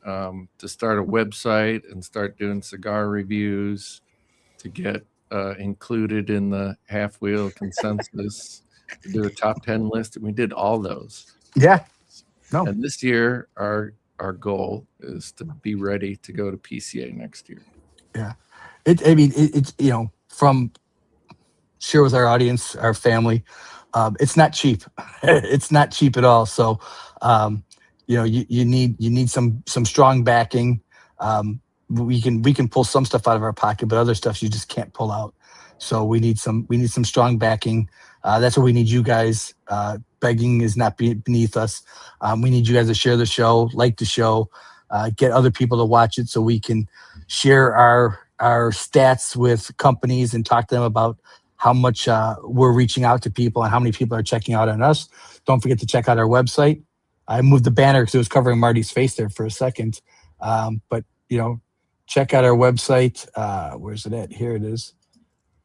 to start a website and start doing cigar reviews, to get included in the half wheel consensus, to do a top 10 list. And we did all those. Yeah. No. And this year, our goal is to be ready to go to PCA next year. Yeah. It's from share with our audience, our family. It's not cheap. It's not cheap at all. So, you need some strong backing. We can pull some stuff out of our pocket, but other stuff you just can't pull out. So we need some strong backing. That's what we need you guys. Begging is not beneath us. We need you guys to share the show, like the show, get other people to watch it so we can share our stats with companies and talk to them about how much we're reaching out to people and how many people are checking out on us. Don't forget to check out our website. I moved the banner because it was covering Marty's face there for a second. But check out our website. Where's it at? Here it is.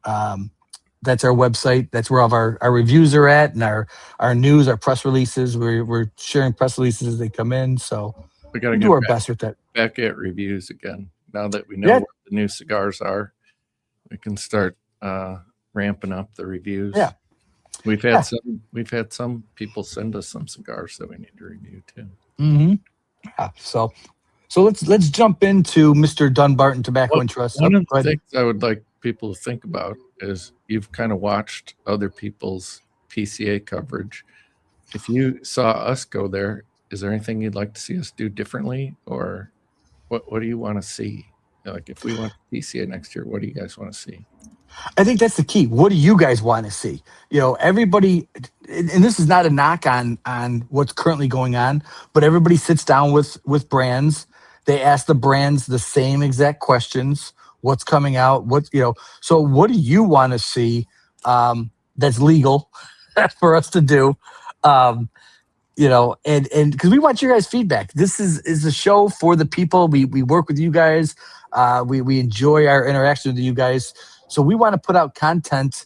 That's our website. That's where all of our reviews are at, and our news, our press releases. We're sharing press releases as they come in. So we got to do our best with that. Back at reviews again. Now that we know what the new cigars are, we can start ramping up the reviews. Yeah. We've had some people send us some cigars that we need to review too. Mm-hmm. Yeah. So let's jump into Mr. Dunbarton Tobacco and Trust. One of the things I would like people to think about is you've kind of watched other people's PCA coverage. If you saw us go there, is there anything you'd like to see us do differently, or what do you want to see? Like if we went to PCA next year, what do you guys want to see? I think that's the key. What do you guys want to see? Everybody, and this is not a knock on what's currently going on, but everybody sits down with brands. They ask the brands the same exact questions. What's coming out? So what do you want to see that's legal for us to do? And because we want your guys' feedback. This is a show for the people. We work with you guys. We enjoy our interaction with you guys. So we want to put out content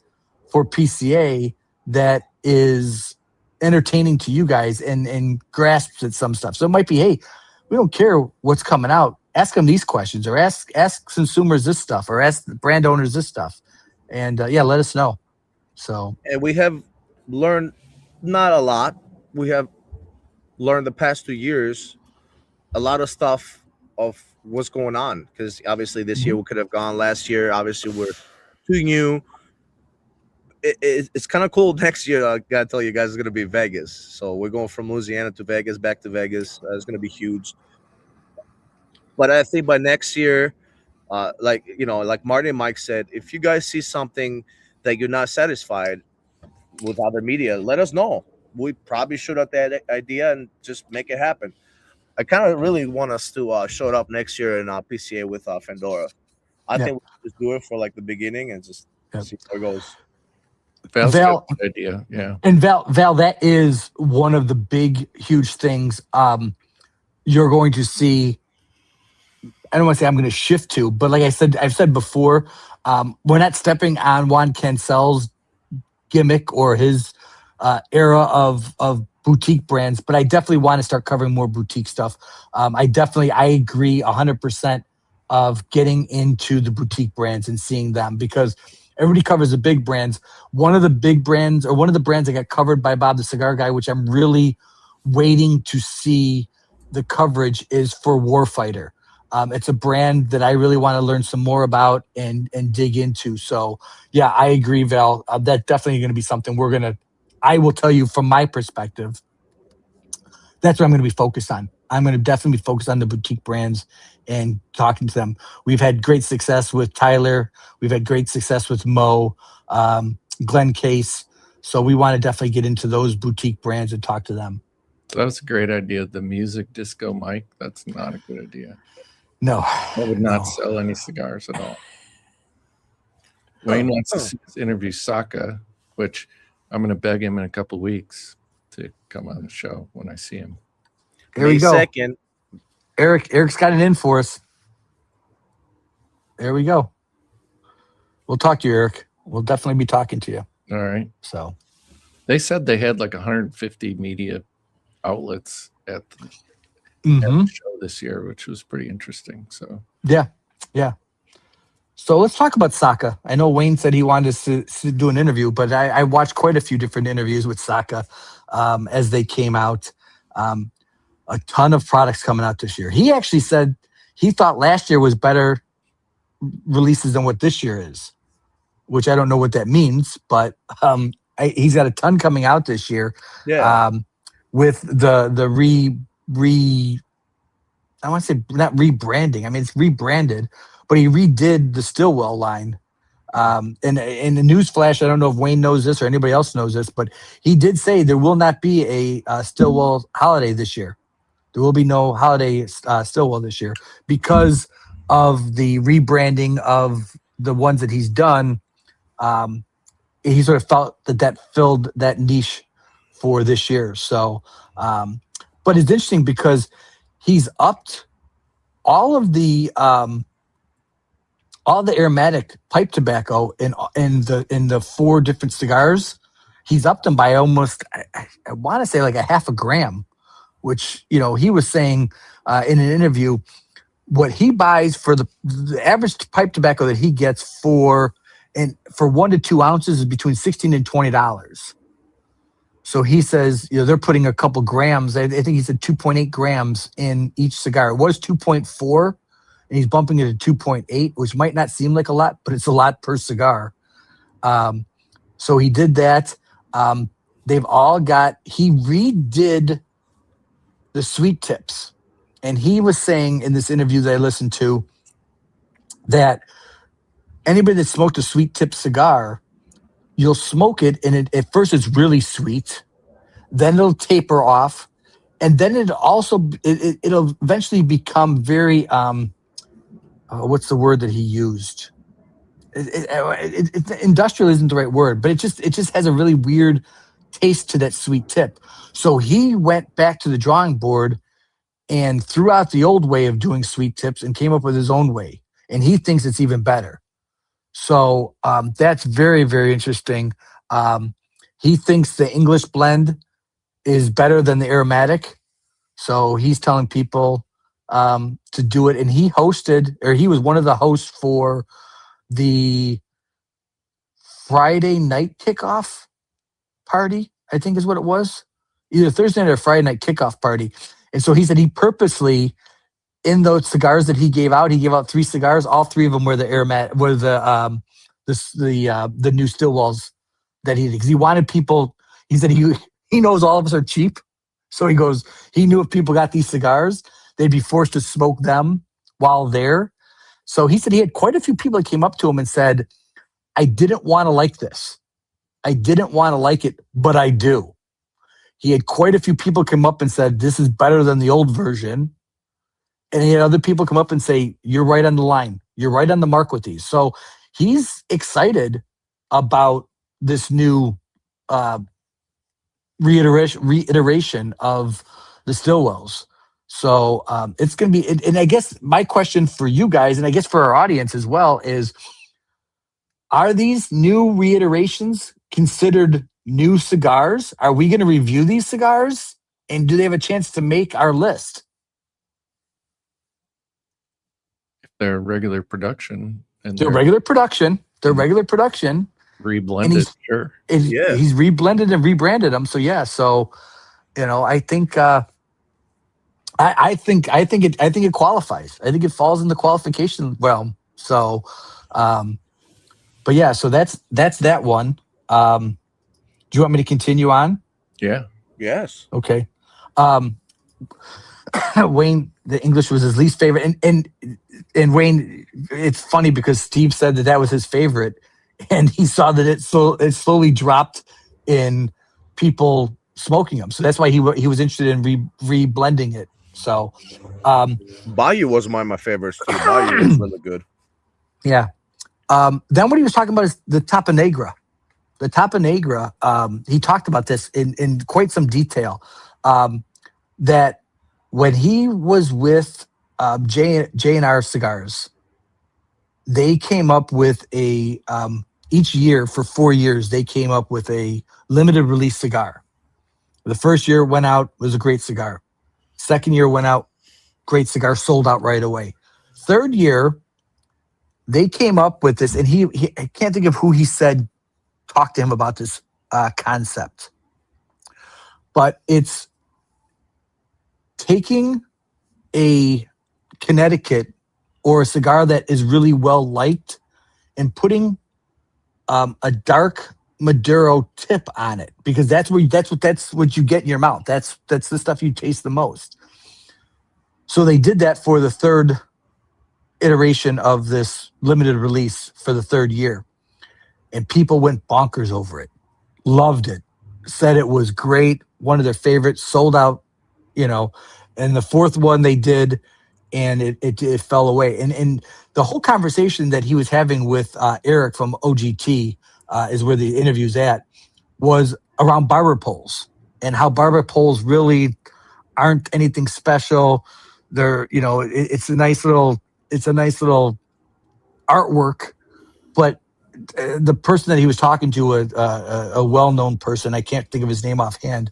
for PCA that is entertaining to you guys and grasps at some stuff. So it might be, hey, we don't care what's coming out. Ask them these questions, or ask consumers this stuff, or ask brand owners this stuff, and let us know. So, and we have learned not a lot. We have learned the past 2 years a lot of stuff of what's going on, because obviously this year we could have gone. Last year, obviously we're too new. It's kind of cool. Next year, I gotta tell you guys, it's gonna be Vegas. So we're going from Louisiana to Vegas, back to Vegas. It's gonna be huge. But I think by next year, like Marty and Mike said, if you guys see something that you're not satisfied with other media, let us know. We probably shoot out that idea and just make it happen. I kind of really want us to show it up next year in PCA with Fandora. I think we should just do it for like the beginning and just see how it goes. Val's got a good idea, yeah. And Val, that is one of the big, huge things. You're going to see I don't want to say I'm going to shift to, but like I've said before, we're not stepping on Juan Cancel's gimmick or his era of boutique brands, but I definitely want to start covering more boutique stuff. I agree 100% of getting into the boutique brands and seeing them, because everybody covers the big brands. One of the big brands, or one of the brands that got covered by Bob the Cigar Guy, which I'm really waiting to see the coverage, is for Warfighter. It's a brand that I really want to learn some more about and dig into. So yeah, I agree, Val. That's definitely going to be something I will tell you from my perspective, that's what I'm going to be focused on. I'm going to definitely be focused on the boutique brands and talking to them. We've had great success with Tyler. We've had great success with Mo, Glenn Case. So we want to definitely get into those boutique brands and talk to them. So that was a great idea. The music disco mic, that's not a good idea. No. I would not sell any cigars at all. Wayne wants to see us interview Saka, which I'm going to beg him in a couple of weeks to come on the show when I see him. Here we go. May 2nd. Eric's got an in for us. There we go. We'll talk to you, Eric. We'll definitely be talking to you. All right. So they said they had like 150 media outlets at the show this year, which was pretty interesting. So yeah. So let's talk about Saka. I know Wayne said he wanted to do an interview, but I watched quite a few different interviews with Saka as they came out. A ton of products coming out this year. He actually said he thought last year was better releases than what this year is, which I don't know what that means, but he's got a ton coming out this year. Yeah. With the I want to say not rebranding. I mean, it's rebranded, but he redid the Stillwell line. And in the news flash, I don't know if Wayne knows this or anybody else knows this, but he did say there will not be a Stillwell holiday this year. There will be no holiday Stillwell this year because of the rebranding of the ones that he's done. He sort of felt that filled that niche for this year. So, but it's interesting because he's upped all the aromatic pipe tobacco in the 4 different cigars. He's upped them by almost, I want to say like a half a gram, which, he was saying in an interview, what he buys for the average pipe tobacco that he gets for 1 to 2 ounces is between $16 and $20. So he says, they're putting a couple grams. I think he said 2.8 grams in each cigar. It was 2.4, and he's bumping it to 2.8, which might not seem like a lot, but it's a lot per cigar. So he did that. He redid the sweet tips. And he was saying in this interview that I listened to that anybody that smoked a sweet tip cigar, you'll smoke it, and at first it's really sweet. Then it'll taper off. And then it'll eventually become very, what's the word that he used? Industrial isn't the right word, but it just has a really weird taste to that sweet tip. So he went back to the drawing board and threw out the old way of doing sweet tips and came up with his own way. And he thinks it's even better. So that's very, very interesting. He thinks the English blend is better than the aromatic. So he's telling people to do it. And he was one of the hosts for the Friday night kickoff party, I think is what it was. Either Thursday night or Friday night kickoff party. And so he said he purposely, in those cigars that he gave out 3 cigars. All 3 of them were the aromatic, were the new Stillwells that he did. Because he wanted people. He said he knows all of us are cheap, so he goes. He knew if people got these cigars, they'd be forced to smoke them while there. So he said he had quite a few people that came up to him and said, "I didn't want to like this. I didn't want to like it, but I do." He had quite a few people come up and said, "This is better than the old version." And he had other people come up and say, "You're right on the line. You're right on the mark with these." So he's excited about this new reiteration of the Stillwells. So it's going to be, and I guess my question for you guys, and I guess for our audience as well, is are these new reiterations considered new cigars? Are we going to review these cigars? And do they have a chance to make our list? If they're regular production and They're they're regular production. They're regular production. reblended, sure. Yeah. He's reblended and rebranded them. So yeah. So I think I think it qualifies. I think it falls in the qualification realm. So, but yeah. So that's that one. Do you want me to continue on? Yeah. Yes. Okay. Wayne, the English was his least favorite, and Wayne, it's funny because Steve said that was his favorite, and he saw that it slowly dropped in people smoking them. So that's why he was interested in reblending it. So, Bayou was one of my favorites too. Bayou was really good. yeah. Then what he was talking about is the Tapa Negra. The Tapa Negra, he talked about this in quite some detail. That when he was with J&R Cigars, they came up with each year for 4 years, they came up with a limited release cigar. The first year went out, was a great cigar. Second year went out, great cigar, sold out right away. Third year, they came up with this, and he I can't think of who he said talked to him about this concept. But it's taking a Connecticut or a cigar that is really well liked and putting a dark Maduro tip on it, because that's what you get in your mouth. That's the stuff you taste the most. So they did that for the third iteration of this limited release for the third year, and people went bonkers over it, loved it, said it was great, one of their favorites, sold out, and the fourth one they did, and it fell away. And the whole conversation that he was having with Eric from OGT is where the interview's at, was around barber poles and how barber poles really aren't anything special. They're, it's a nice little artwork, but the person that he was talking to, a well-known person, I can't think of his name offhand,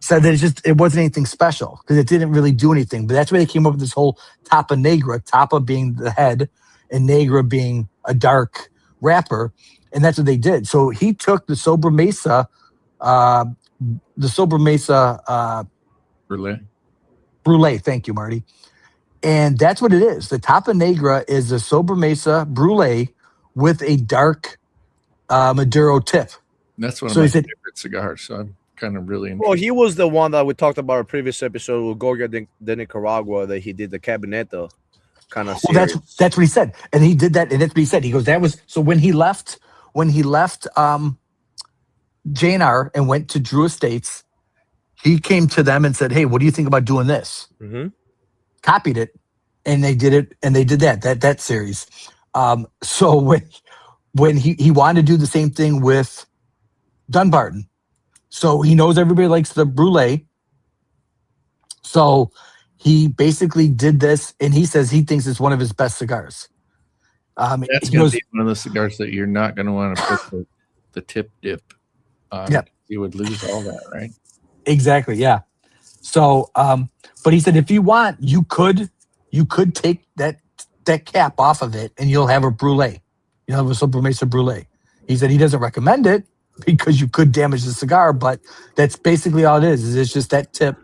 said that it wasn't anything special because it didn't really do anything. But that's where they came up with this whole Tapa Negra, Tapa being the head and Negra being a dark wrapper, and that's what they did. So he took the Sober Mesa, Brulee. Thank you, Marty. And that's what it is. The Tapa Negra is the Sober Mesa Brulee with a dark Maduro tip. That's one of my favorite cigars. So I'm kind of really interested. Well, he was the one that we talked about in a previous episode with Goya de Nicaragua, that he did the Cabineta kind of series. Well, that's what he said. And he did that, and that's what he said. He goes, that was, so when he left J&R and went to Drew Estates, he came to them and said, hey, what do you think about doing this? Mm-hmm. Copied it, and they did it, and they did that series. So when he wanted to do the same thing with Dunbarton, so he knows everybody likes the Brulee, so he basically did this, and he says he thinks it's one of his best cigars. That's going to be one of the cigars that you're not going to want to put the tip dip on. Yep. You would lose all that, right? Exactly, yeah. So, but he said if you want, you could take that cap off of it, and you'll have a Brulee. You'll have a Sober Mesa Brulee. He said he doesn't recommend it because you could damage the cigar, but that's basically all it is it's just that tip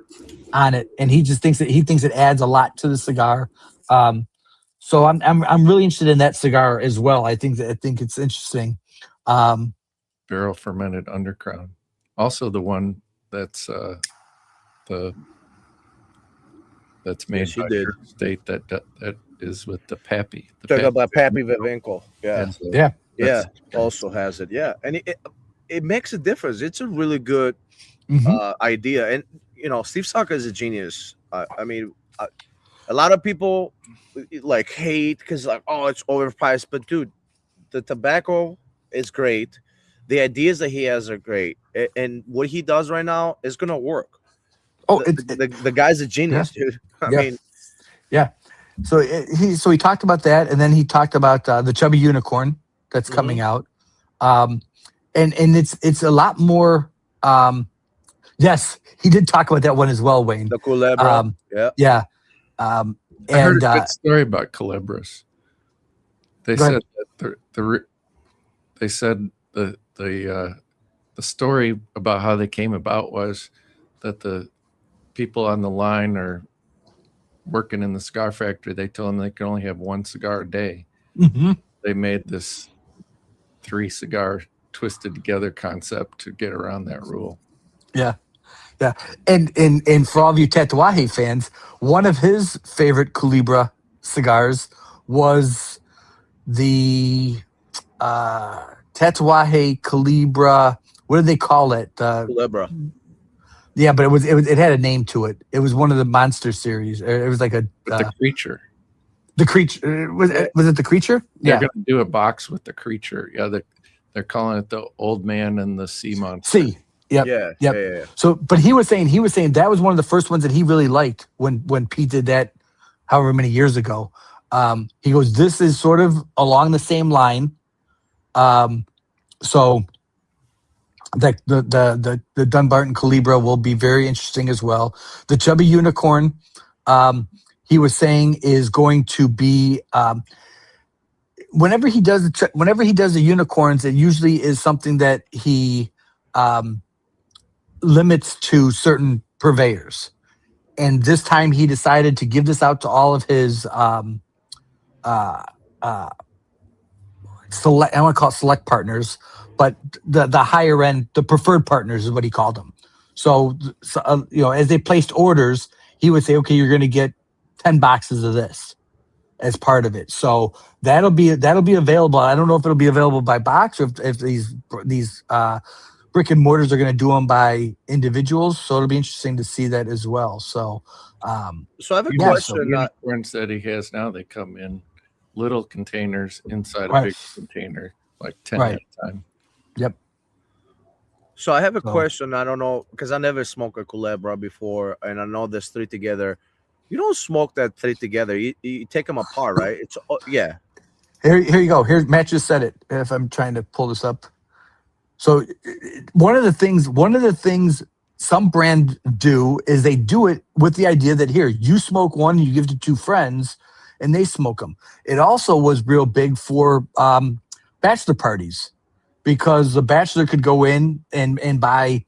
on it, and he just thinks it adds a lot to the cigar. So I'm really interested in that cigar as well. I think it's interesting. Barrel fermented undercrown. Also the one that's made by your state that is with the Pappy. Talk about Pappy Vivenco. Yeah. Yeah. Also has it. Yeah. And it makes a difference. It's a really good idea. And, Steve Saka is a genius. I mean, a lot of people hate because it's overpriced. But, dude, the tobacco is great. The ideas that he has are great. And what he does right now is going to work. Oh, the guy's a genius, dude. I mean, yeah. So he talked about that, and then he talked about the chubby unicorn that's coming out, and it's a lot more. Yes, he did talk about that one as well, Wayne. the Culebra. Yeah. I heard And a good story about Calibras. They Go said ahead. that they said the story about how they came about was that the people on the line are working in the cigar factory. They told them they could only have one cigar a day. Mm-hmm. They made this 3 cigar twisted together concept to get around that rule. Yeah. And for all of you Tatuaje fans, one of his favorite Culebra cigars was the Tatuaje Culebra. What did they call it? Culebra. Yeah, but it had a name to it. It was one of the Monster series. It was like the creature. The creature was it the creature? They're going to do a box with the creature. Yeah, they're calling it the Old Man and the Sea Monster. See, yep. Yeah. So, but he was saying that was one of the first ones that he really liked when Pete did that, however many years ago. He goes, this is sort of along the same line. So the Dunbarton Culebra will be very interesting as well. The Chubby Unicorn, he was saying, is going to be whenever he does the unicorns, it usually is something that he limits to certain purveyors. And this time he decided to give this out to all of his select, I want to call it select partners, but the higher end, the preferred partners is what he called them. So as they placed orders, he would say, okay, you're going to get 10 boxes of this as part of it. So that'll be available. I don't know if it'll be available by box or if these brick and mortars are going to do them by individuals. So it'll be interesting to see that as well. So I have a question. The unicorns that he has now, they come in little containers inside a big container, like 10 at a time. Yep. So I have a question. I don't know, because I never smoked a Culebra before, and I know there's 3 together. You don't smoke that 3 together. You take them apart, right? It's yeah. Here you go. Here, Matt just said it. If I'm trying to pull this up, so one of the things some brands do is they do it with the idea that here you smoke one, you give it to 2 friends, and they smoke them. It also was real big for bachelor parties, because the bachelor could go in and buy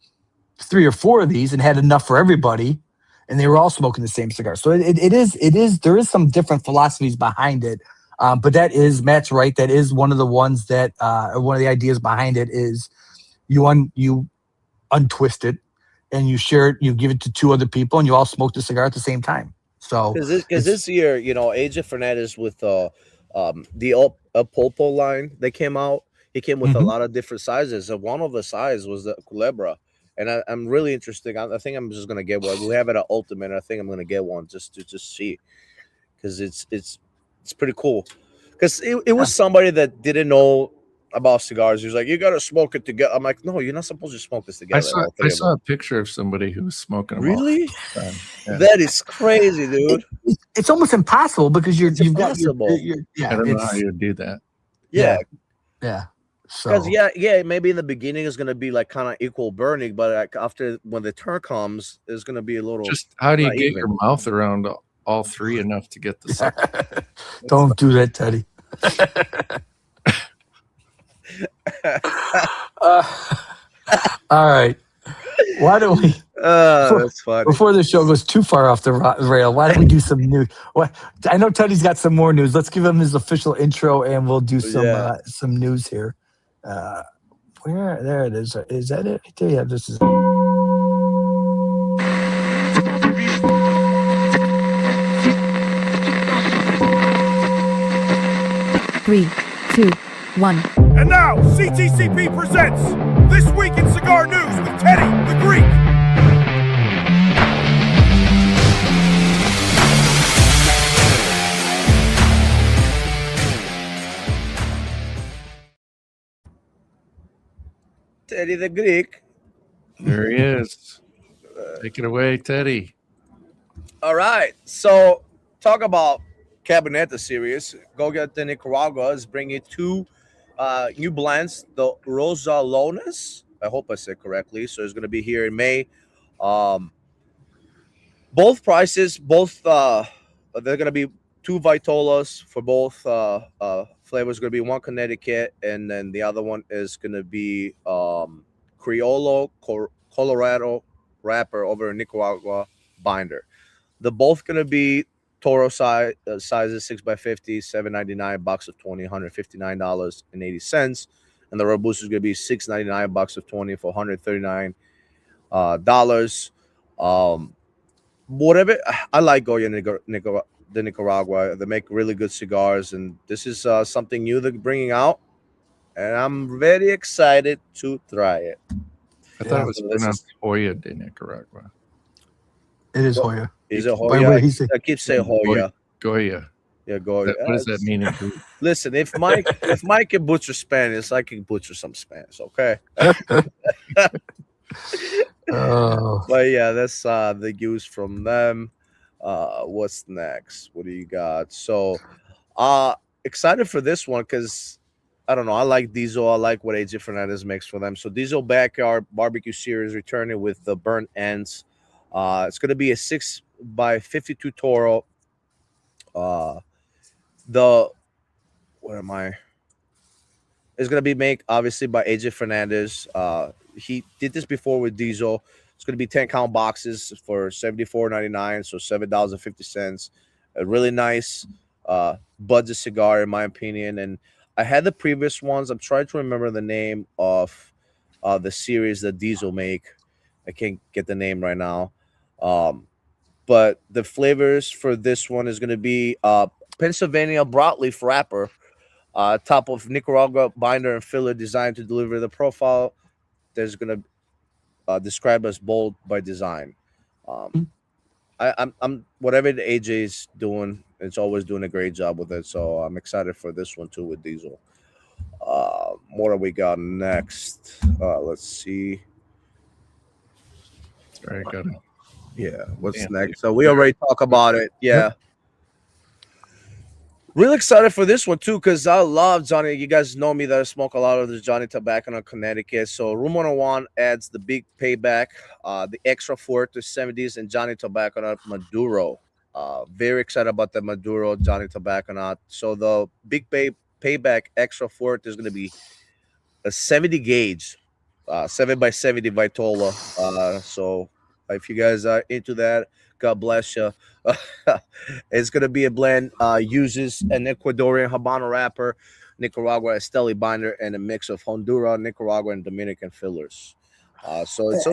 3 or 4 of these and had enough for everybody, and they were all smoking the same cigar. So there is some different philosophies behind it. But that is, Matt's right. That is one of the ones that, one of the ideas behind it is you untwist it and you share it, you give it to 2 other people, and you all smoke the cigar at the same time. So because this year, AJ Fernandez with the Pulpo line, they came out. He came with a lot of different sizes, and one of the size was the Culebra. And I'm really interested. I think I'm just gonna get one. We have it at Ultimate. I think I'm gonna get one just to see, because it's pretty cool. Because it was somebody that didn't know about cigars. He was like, "You gotta smoke it together." I'm like, "No, you're not supposed to smoke this together." I saw a picture of somebody who was smoking them. Really? Yeah. That is crazy, dude. It's almost impossible because you've got I don't know how you do that. Yeah. So because maybe in the beginning it's gonna be like kind of equal burning, but like after when the turn comes, it's gonna be a little. Just how do you get your mouth around all 3 enough to get the sucker? Don't do that, Teddy. All right. Why don't we? That's funny. Before the show goes too far off the rail, why don't we do some news? I know Teddy's got some more news. Let's give him his official intro, and we'll do some news here. Where? There it is. Is that it? Right there. Yeah, this is. Three, 2, 1. And now, CTCP presents This Week in Cigar News with Teddy the Greek. Teddy the Greek. There he is. Take it away, Teddy. All right. So talk about Cabineta series. Go get the Nicaragua is bringing two new blends. The Rosalones. I hope I said correctly. So it's going to be here in May. Both prices, they're going to be two Vitolas for both flavors. Going to be one Connecticut, and then the other one is going to be Criollo Colorado wrapper over Nicaragua binder. They're both going to be Toro sizes 6x50, $7.99, box of 20, $159.80. And the Robusto is going to be $6.99, box of 20 for $139. Whatever. I like Goya the Nicaragua. They make really good cigars, and this is something new they're bringing out, and I'm very excited to try it. I thought it was pronounced Hoya de Nicaragua. It is Hoya. Is it By the Hoya? way, I keep saying Hoya. Goya. Yeah, Goya. What does that mean in Greek? Listen, if Mike can butcher Spanish, I can butcher some Spanish. Okay. Oh. But yeah, that's the use from them. What's next? What do you got? So excited for this one because I don't know. I like Diesel. I like what AJ Fernandez makes for them. So Diesel Backyard Barbecue Series returning with the burnt ends. It's going to be a 6x52 Toro. It's going to be made obviously by AJ Fernandez. He did this before with Diesel. It's going to be 10-count boxes for $74.99, so $7.50. A really nice budget cigar, in my opinion. And I had the previous ones. I'm trying to remember the name of the series that Diesel make. I can't get the name right now. But the flavors for this one is going to be Pennsylvania broadleaf wrapper, top of Nicaragua binder and filler designed to deliver the profile. There's going to describe as bold by design. I'm whatever the AJ is doing, it's always doing a great job with it. So I'm excited for this one too with Diesel. What do we got next? Let's see. Sorry, got it. Yeah, what's next? So we already talked about it. Yeah. Really excited for this one too, because I love Johnny. You guys know me that I smoke a lot of the Johnny Tobacco in Connecticut. So Room 101 adds the big payback, the extra Fuerte 70s, and Johnny Tobacco Maduro. Very excited about the Maduro Johnny Tobacco. So the big payback extra Fuerte is going to be a 70 gauge, 7x70 Vitola. So if you guys are into that, God bless you. It's going to be a blend. Uses an Ecuadorian Habano wrapper, Nicaragua Esteli binder, and a mix of Honduras, Nicaragua, and Dominican fillers. So it's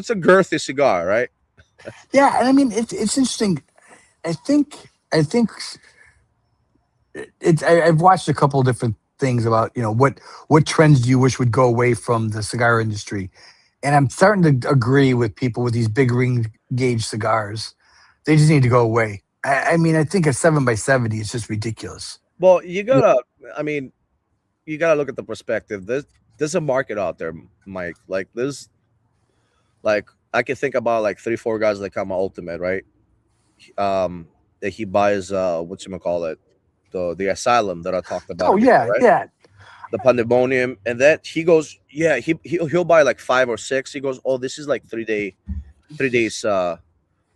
a girthy cigar, right? Yeah, and I mean it's interesting. I think I've watched a couple of different things about what trends do you wish would go away from the cigar industry, and I'm starting to agree with people with these big ring gauge cigars. They just need to go away. I mean, I think a 7x70 is just ridiculous. Well, you gotta look at the perspective. There's a market out there, Mike. Like I can think about like 3-4 guys that come Ultimate, right? That he buys whatchamacallit, the Asylum that I talked about. Oh yeah, right? yeah. The Pandemonium, and that he goes, yeah, he'll buy like 5 or 6. He goes, oh, this is like 3 days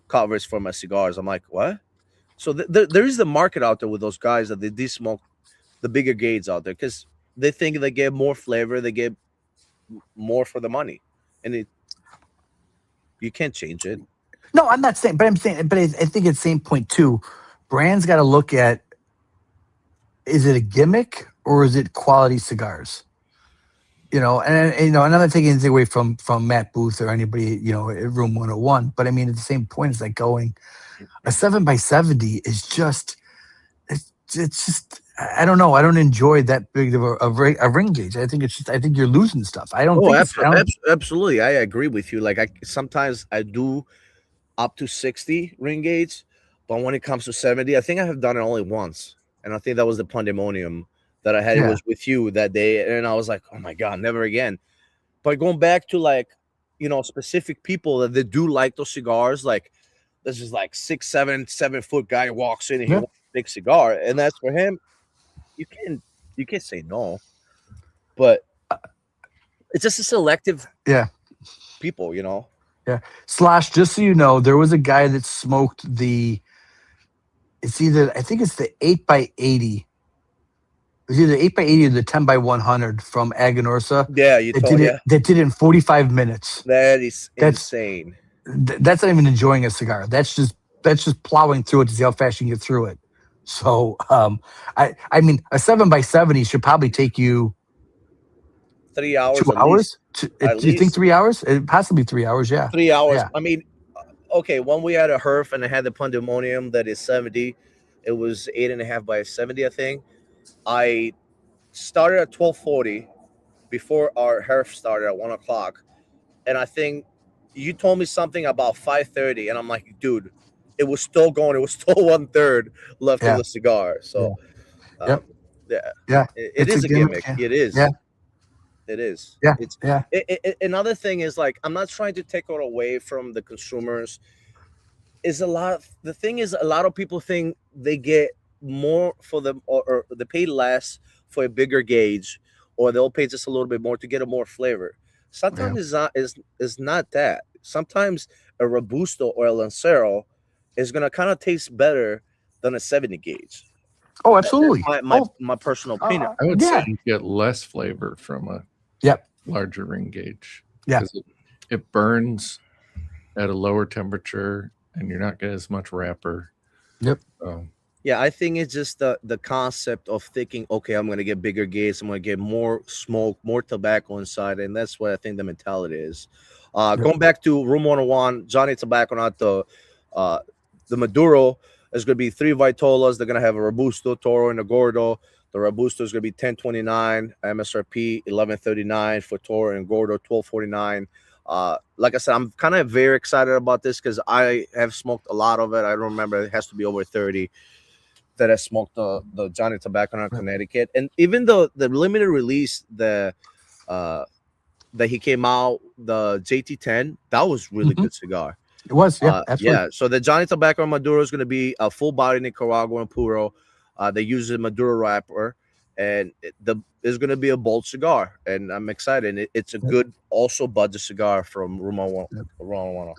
coverage for my cigars. I'm like, what? So there is the market out there with those guys that they smoke the bigger gauges out there because they think they get more flavor, they get more for the money, and you can't change it. No, I'm not saying, but I think at the same point too, brands got to look at, is it a gimmick or is it quality cigars? And I'm not taking anything away from Matt Booth or anybody, at Room 101. But I mean, at the same point, it's like going a 7x70 is just, it's just, I don't know. I don't enjoy that big of a ring gauge. I think you're losing stuff. I don't think absolutely. I agree with you. Like sometimes I do up to 60 ring gauge, but when it comes to 70, I think I have done it only once. And I think that was the Pandemonium that I had. It was with you that day, and I was like, oh my God, never again. But going back to like specific people that they do like those cigars. Like this is like 6'7" 7" guy walks in and he Yeah. wants a big cigar, and that's for him. You can't say no, but it's just a selective Yeah. people. Slash, just so you know, there was a guy that smoked I think it's the 8x80. It's either 8x80 or the 10x100 from Aganorsa. Yeah, you told yeah. That did it in 45 minutes. That is That's- insane. That's not even enjoying a cigar. That's just plowing through it to see how fast you can get through it. So, I mean, a 7x70 should probably take you 3 hours. 2 at hours. least. Do you think 3 hours? Possibly 3 hours. Yeah. 3 hours. Yeah. I mean, okay, when we had a herf and I had the pandemonium that is 70, it was 8.5 by 70, I think. I started at 12:40 before our herf started at 1 o'clock, and I think you told me something about 5:30, and I'm like, dude, it was still going. It was still 1/3 left of the cigar. So, Yep. yeah, it is a gimmick. Yeah. It is. Yeah. It is. Yeah. It's Yeah. Another thing is, like, I'm not trying to take it away from the consumers. The thing is, a lot of people think they get more for them, or they pay less for a bigger gauge, or they'll pay just a little bit more to get a more flavor. Sometimes it's not that. Sometimes a Robusto or a Lancero is gonna kind of taste better than a 70 gauge. Oh, absolutely. That's my personal opinion. I would say you get less flavor from a larger ring gauge. Yeah. 'Cause it burns at a lower temperature and you're not getting as much wrapper. Yep. Yeah, I think it's just the concept of thinking, okay, I'm going to get bigger gauge, I'm going to get more smoke, more tobacco inside, and that's what I think the mentality is. Going back to Room 101, Johnny Tobacco, not the Maduro, is going to be 3 Vitolas. They're going to have a Robusto, Toro, and a Gordo. The Robusto is going to be $10.29, MSRP $11.39 for Toro and Gordo, $12.49. Like I said, I'm kind of very excited about this because I have smoked a lot of it. I don't remember, it has to be over 30 that I smoked the Johnny Tobacco in Connecticut. And even the limited release that he came out, the JT10, that was really good cigar. It was, yeah, absolutely. Yeah, so the Johnny Tobacco Maduro is going to be a full body Nicaraguan puro. They use a Maduro wrapper, and it's going to be a bold cigar, and I'm excited. And it's a good, also budget cigar from Room 101.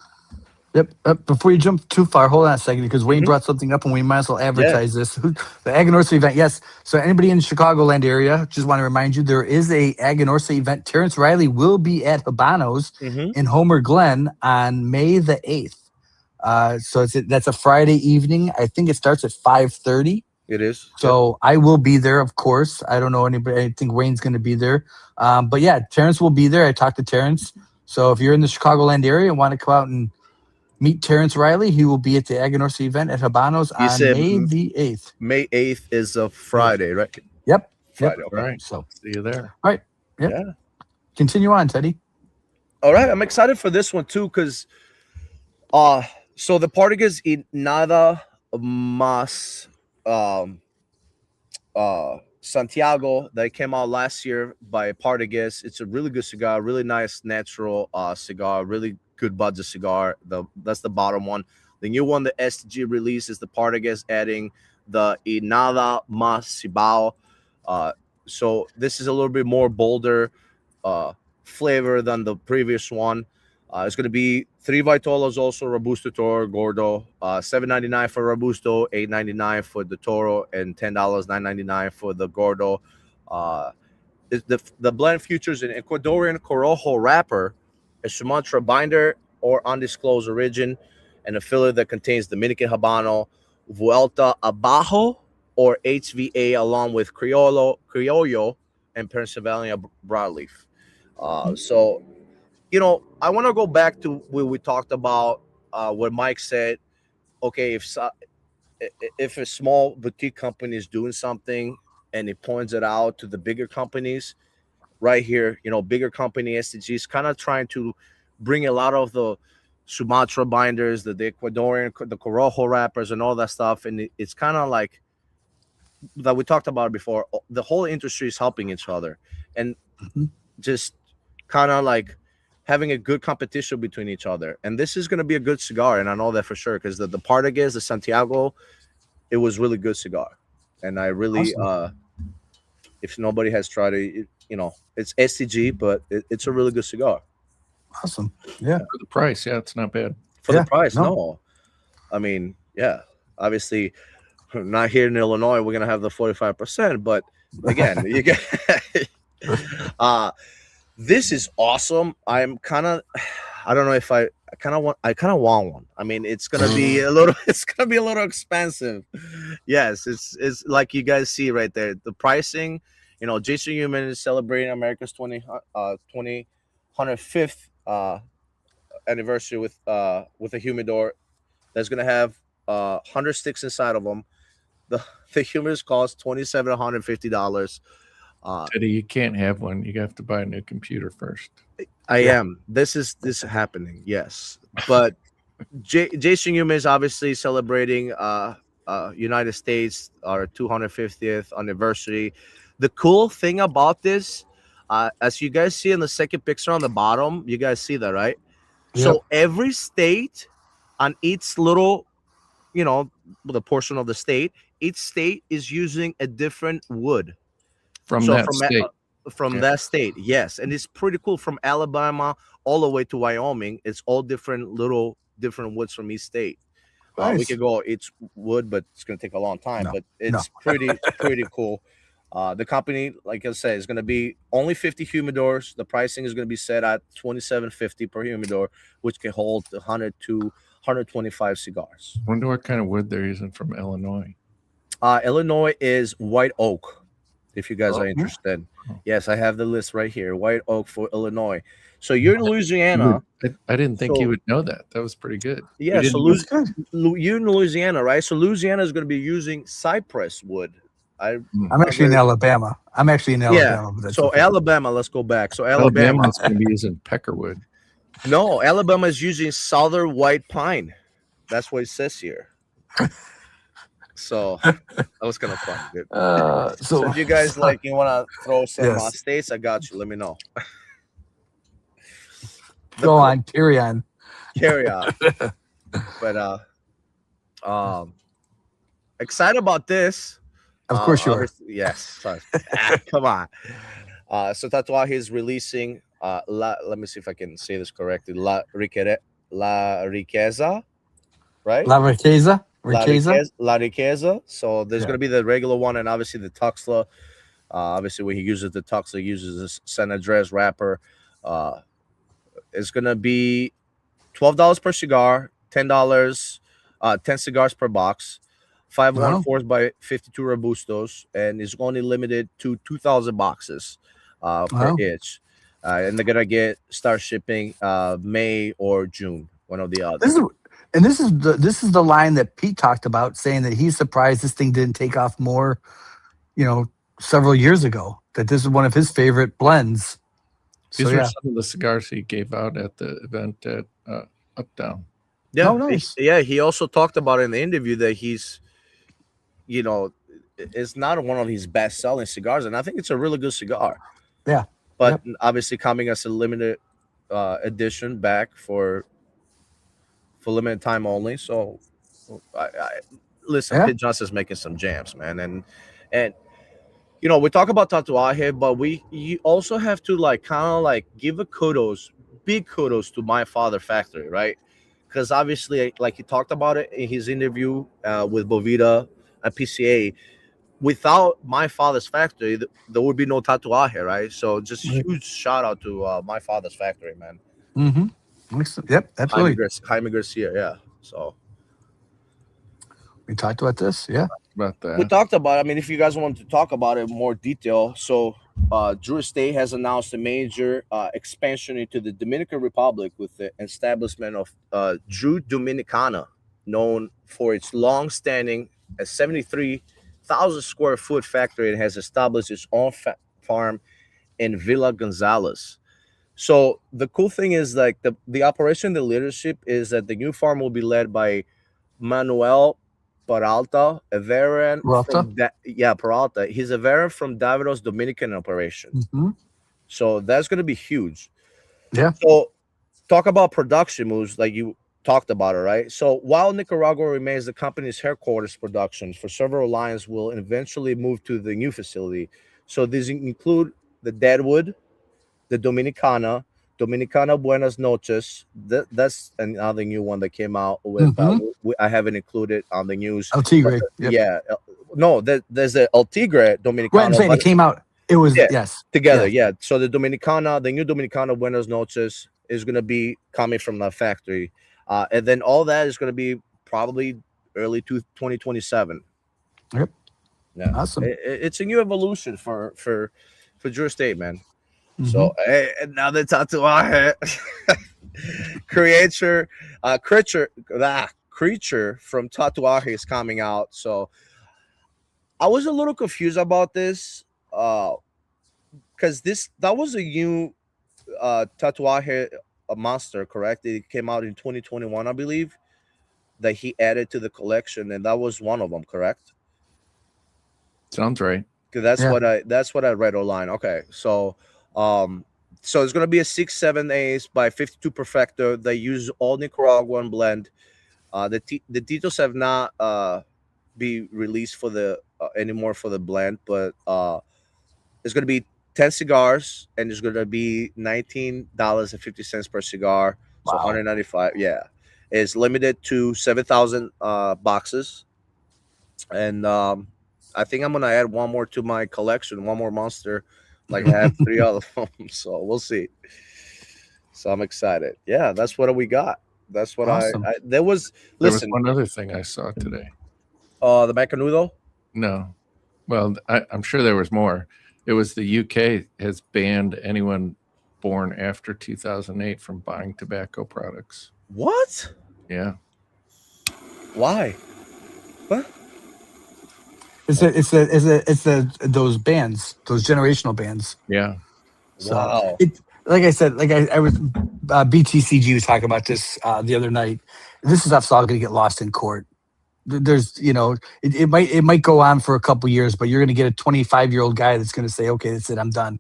Yep. Before you jump too far, hold on a second, because Wayne brought something up, and we might as well advertise this. The Aganorsa event, yes. So anybody in the Chicagoland area, just want to remind you, there is a Aganorsa event. Terrence Riley will be at Habanos in Homer Glen on May the 8th. So that's a Friday evening. I think it starts at 5:30. It is. So I will be there, of course. I don't know anybody. I think Wayne's going to be there. But yeah, Terrence will be there. I talked to Terrence. So if you're in the Chicagoland area and want to come out and meet Terrence Riley, he will be at the Aganorsa event at Habanos on May the 8th. May 8th is a Friday, right? Yep. Friday. All right. So see you there. All right. Yep. Yeah. Continue on, Teddy. All right. I'm excited for this one too, because so the Portuguese y nada más Santiago that came out last year by Portuguese. It's a really good cigar, really nice natural cigar, really good budget cigar. That's the bottom one. The new one, the STG release, is the Portuguese, adding the y nada más Cibao. So this is a little bit more bolder flavor than the previous one. It's going to be 3 Vitolas, also Robusto, Toro, Gordo, $7.99 for Robusto, $8.99 for the Toro, and $10, $9.99 for the Gordo. The blend features an Ecuadorian Corojo wrapper, a Sumatra binder or undisclosed origin, and a filler that contains Dominican Habano, Vuelta Abajo, or HVA, along with Criollo, and Pennsylvania broadleaf. So, I want to go back to what we talked about, what Mike said. Okay, if a small boutique company is doing something and it points it out to the bigger companies, right here, bigger company STGs kind of trying to bring a lot of the Sumatra binders, the Ecuadorian, the Corojo wrappers, and all that stuff, and it's kind of like that we talked about before. The whole industry is helping each other, and just kind of like having a good competition between each other. And this is going to be a good cigar, and I know that for sure because the Partagas, the Santiago, it was really good cigar, and I really if nobody has tried it, it's STG, but it's a really good cigar. Awesome. Yeah. For the price, yeah, it's not bad. For Yeah, the price, no. no. I mean, yeah, obviously, not here in Illinois, we're gonna have the 45%, but again, you get this is awesome. I don't know if I kind of want one. I mean, it's gonna be a little expensive. Yes, it's like you guys see right there. The pricing, Jason Human is celebrating America's 105th anniversary with a humidor that's gonna have 100 sticks inside of them. The humidors cost $2,750. Teddy, you can't have one. You have to buy a new computer first. I am. This is happening. Yes, but Jason Human is obviously celebrating United States, our 250th anniversary. The cool thing about this, as you guys see in the second picture on the bottom, you guys see that, right? Yep. So every state on each little, the portion of the state, each state is using a different wood. From that state, yes, and it's pretty cool. From Alabama all the way to Wyoming, it's all different woods from each state. We Nice. could go each wood, but it's going to take a long time. No, but it's pretty cool. The company, like I said, is going to be only 50 humidors. The pricing is going to be set at $27.50 per humidor, which can hold 100 to 125 cigars. Wonder what kind of wood they're using from Illinois. Illinois is white oak. If you guys are yeah. interested, yes, I have the list right here. White oak for Illinois. So you're in Louisiana. I didn't think you would know that. That was pretty good. Yeah, so you're in Louisiana, right? So Louisiana is going to be using cypress wood. I'm actually in Alabama. But that's so okay. Alabama, let's go back. So Alabama is going to be using peckerwood. No, Alabama is using southern white pine. That's what it says here. So that was kind of fun, dude. So if you guys you want to throw some states, I got you. Let me know. Go on, carry on. But excited about this. Of course you are. Yes. Sorry. Come on. So Tatuaje is releasing. Let me see if I can say this correctly. La Riqueza, right? La Riqueza. La Riqueza. So there's going to be the regular one, and obviously the Tuxla. Obviously, when he uses the Tuxla, he uses this San Andres wrapper. It's going to be $12 per cigar, $10, 10 cigars per box, 514s by 52 Robustos, and it's only limited to 2,000 boxes per each. And they're going to start shipping May or June, one or the other. This is the line that Pete talked about, saying that he's surprised this thing didn't take off more, several years ago. That this is one of his favorite blends. These were some of the cigars he gave out at the event at Uptown. Yeah, nice. He also talked about in the interview that he's, it's not one of his best-selling cigars, and I think it's a really good cigar. Yeah, but obviously coming as a limited edition back for limited time only. So I listen, Pete Johnson's making some jams, man, and we talk about Tatuaje, but you also have to give big kudos to My Father Factory, right? Because obviously, like he talked about it in his interview with Bovita at PCA, without My Father's Factory, there would be no Tatuaje, right? So just huge shout out to My Father's Factory, man. Mm-hmm. Yep, absolutely. Jaime Garcia, yeah. So we talked about this, about that. We talked about. I mean, if you guys want to talk about it in more detail, so Drew Estate has announced a major expansion into the Dominican Republic with the establishment of Drew Dominicana, known for its long-standing 73,000 square foot factory. It has established its own farm in Villa Gonzalez. So the cool thing is the operation, the leadership is that the new farm will be led by Manuel Peralta, a veteran Peralta. He's a veteran from Davido's Dominican operation. Mm-hmm. So that's going to be huge. Yeah. So talk about production moves like you talked about it, right? So while Nicaragua remains the company's headquarters, production for several lines will eventually move to the new facility. So these include the Deadwood, the Dominicana Buenas Noches. That's another new one that came out with. I haven't included on the news. El Tigre. Yep. Yeah, no, there's the El Tigre Dominicana. Right, I'm saying it came out. It was yes together. Yeah. So the new Dominicana Buenas Noches is going to be coming from the factory, and then all that is going to be probably early 2027. Yep. Yeah. Awesome. It's a new evolution for Drew State, man. So and now the Tatuaje creature from Tatuaje is coming out. So I was a little confused about this because that was a new Tatuaje monster, correct? It came out in 2021, I believe, that he added to the collection, and that was one of them, correct? Sounds right. Because that's what I read online. Okay, so so it's gonna be a 6/7 ace by 52 Perfecto. They use all Nicaraguan blend. The details have not be released for the anymore for the blend, but it's gonna be 10 cigars, and it's gonna be $19.50 per cigar. So 195. Yeah, it's limited to 7,000 boxes, and I think I'm gonna add one more to my collection, one more monster. Like I have 3 other them, so we'll see. So I'm excited. Yeah, that's what we got. That's what awesome. there was one other thing I saw today. The Macanudo? No. Well, I'm sure there was more. It was the UK has banned anyone born after 2008 from buying tobacco products. What? Yeah. Why? What? It's those bands, those generational bands. Yeah. So wow. Like I said, I was BTCG was talking about this the other night. This stuff's all going to get lost in court. There's, it might go on for a couple years, but you're going to get a 25-year-old guy that's going to say, okay, that's it, I'm done.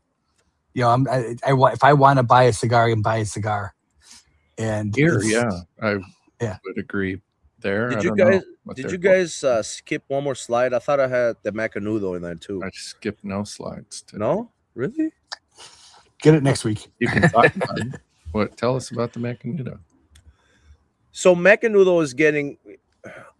If I want to buy a cigar, I can buy a cigar. And I would agree there. Did you guys skip one more slide? I thought I had the Macanudo in there too. I skipped no slides today. No? Really? Get it next week. You can talk about it. What? Tell us about the Macanudo. So Macanudo is getting.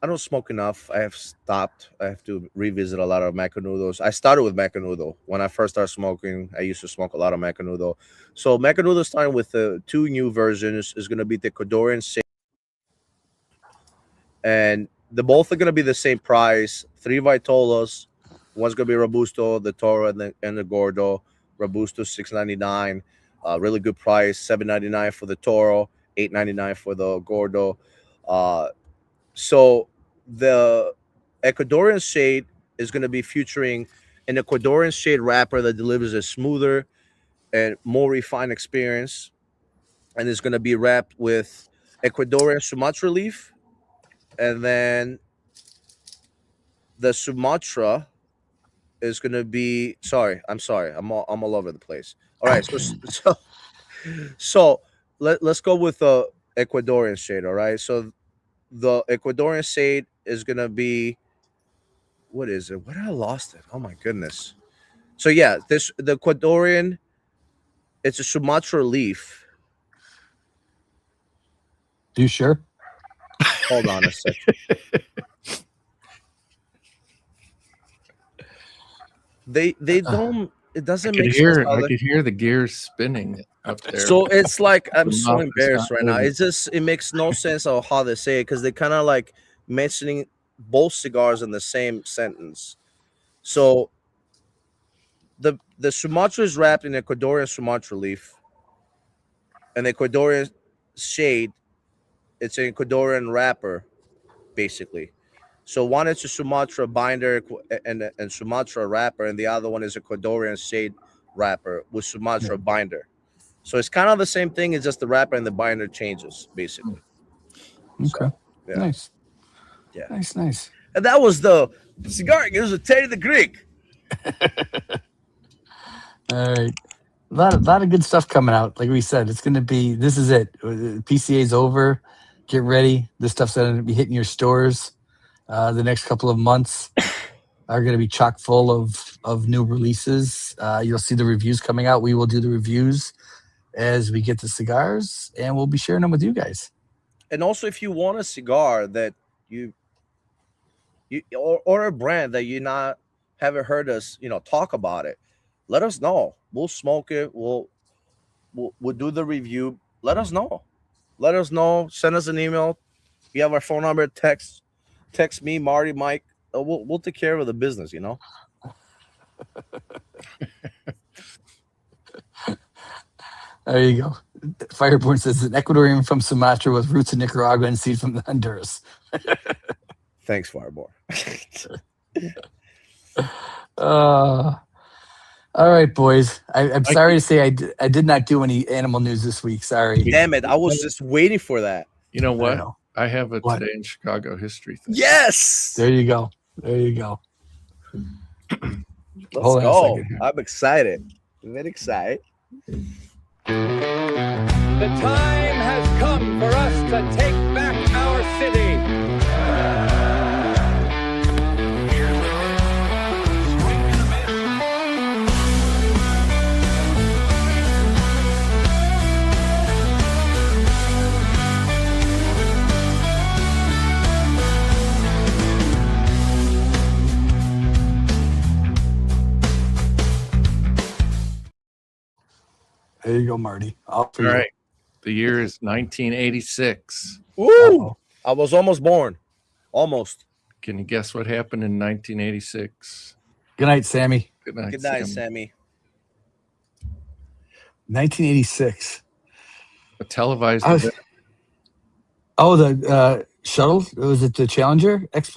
I don't smoke enough. I have stopped. I have to revisit a lot of Macanudos. I started with Macanudo when I first started smoking. I used to smoke a lot of Macanudo. So Macanudo starting with the 2 new versions is going to be the Ecuadorian Shade, and the both are going to be the same price. 3 Vitolas. One's going to be Robusto, the Toro, and the Gordo. Robusto $6.99, really good price. $7.99 for the Toro, $8.99 for the Gordo. So the Ecuadorian Shade is going to be featuring an Ecuadorian Shade wrapper that delivers a smoother and more refined experience, and it's going to be wrapped with Ecuadorian Sumatra leaf, and then the Sumatra is going to be I'm all over the place. All right, so let's go with the Ecuadorian Shade. All right, so the Ecuadorian Shade is going to be, what is it? What did I lost it? Oh my goodness. So yeah, the Ecuadorian, it's a Sumatra leaf. You sure? Hold on a second. They don't. It doesn't make sense. I could hear the gears spinning up there. So it's like I'm so embarrassed right now. It makes no sense of how they say it, because they kind of like mentioning both cigars in the same sentence. So the Sumatra is wrapped in Ecuadorian Sumatra leaf, and the Ecuadorian Shade, it's an Ecuadorian wrapper, basically. So one is a Sumatra binder and Sumatra wrapper, and the other one is a Ecuadorian Shade wrapper with Sumatra binder. So it's kind of the same thing. It's just the wrapper and the binder changes, basically. Okay. So, yeah. Nice. Yeah. Nice. And that was the cigar. It was a Teddy the Greek. All right. lot of good stuff coming out. Like we said, it's going to be. This is it. PCA's over. Get ready. This stuff's going to be hitting your stores. The next couple of months are going to be chock full of new releases. You'll see the reviews coming out. We will do the reviews as we get the cigars, and we'll be sharing them with you guys. And also, if you want a cigar that you or a brand that you not haven't heard us, talk about it, let us know. We'll smoke it. We'll do the review. Let us know. Let us know. Send us an email. You have our phone number. Text me, Marty, Mike. We'll take care of the business. There you go. Fireborn says an Ecuadorian from Sumatra with roots in Nicaragua and seed from Honduras. Thanks, Fireball. All right, boys. I'm sorry to say I did not do any animal news this week. Sorry. Damn it. I was just waiting for that. You know what? know. I have a What? Today in Chicago history thing. Yes. There you go. Let's Hold on a go. second here. I'm excited. I'm very excited. The time has come for us to take back our city. There you go, Marty. All right. The year is 1986. Woo! Uh-oh. I was almost born. Almost. Can you guess what happened in 1986? Good night, Sammy. Good night, Good night, Sam. Sammy. 1986. A televised I was- event. Oh, the shuttle? Was it the Challenger? Is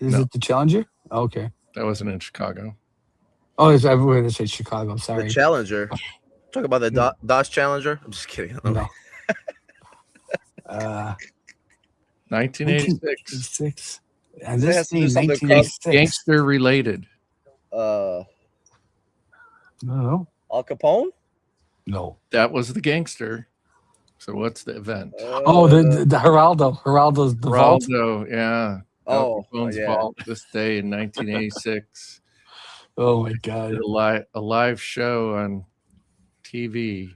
No. it the Challenger? Okay. That wasn't in Chicago. Oh, it's everywhere. They say Chicago. I'm The sorry. Challenger. Talk about the Dodge Challenger. I'm just kidding. No. 1986. 1986. And Does it this have to do thing, something 1986. Gangster related. No. Al Capone. No. That was the gangster. So what's the event? Oh, the Geraldo. Geraldo's the vault. Geraldo, yeah. Oh, Al Capone's yeah. vault this day in 1986. Oh my God. Did a live show on TV.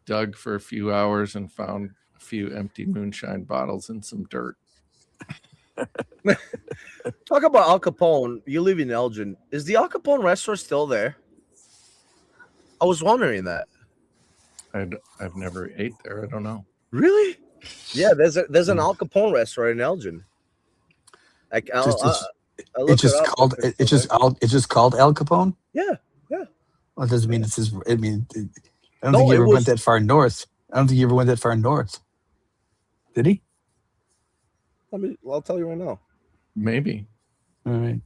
Dug for a few hours and found a few empty moonshine bottles and some dirt. Talk about Al Capone. You live in Elgin. Is the Al Capone restaurant still there? I was wondering that. I've never ate there. I don't know. Really? Yeah, there's an Al Capone restaurant in Elgin. I It's just called. It's just called Al Capone. Yeah. Well, it doesn't mean it's his. I mean, I don't No, think he it ever was- went that far north. I don't think he ever went that far north. Did he? I'll tell you right now. Maybe. All right.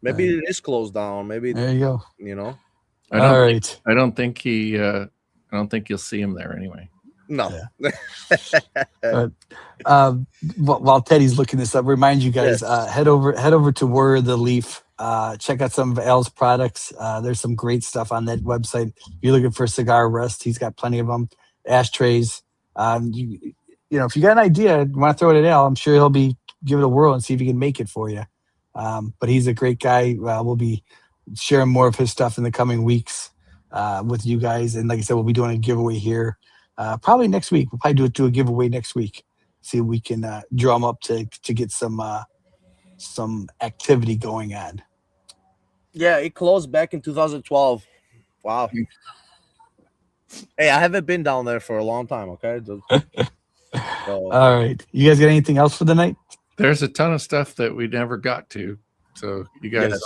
Maybe it is closed down. Maybe There you go. I All don't think I don't think you'll see him there anyway. No. While Teddy's looking this up, remind you guys, Yes. head over to Warrior of the Leaf. Check out some of Al's products. There's some great stuff on that website. If you're looking for cigar rest, he's got plenty of them. Ashtrays. If you got an idea, you want to throw it at Al, I'm sure he'll give it a whirl and see if he can make it for you. But he's a great guy. We'll be sharing more of his stuff in the coming weeks with you guys. And like I said, we'll be doing a giveaway here probably next week. We'll probably do a giveaway next week. See if we can drum up to get some activity going on. Yeah, it closed back in 2012. Wow. Hey, I haven't been down there for a long time. Okay. So, All right. You guys got anything else for the night? There's a ton of stuff that we never got to. So you guys Yes.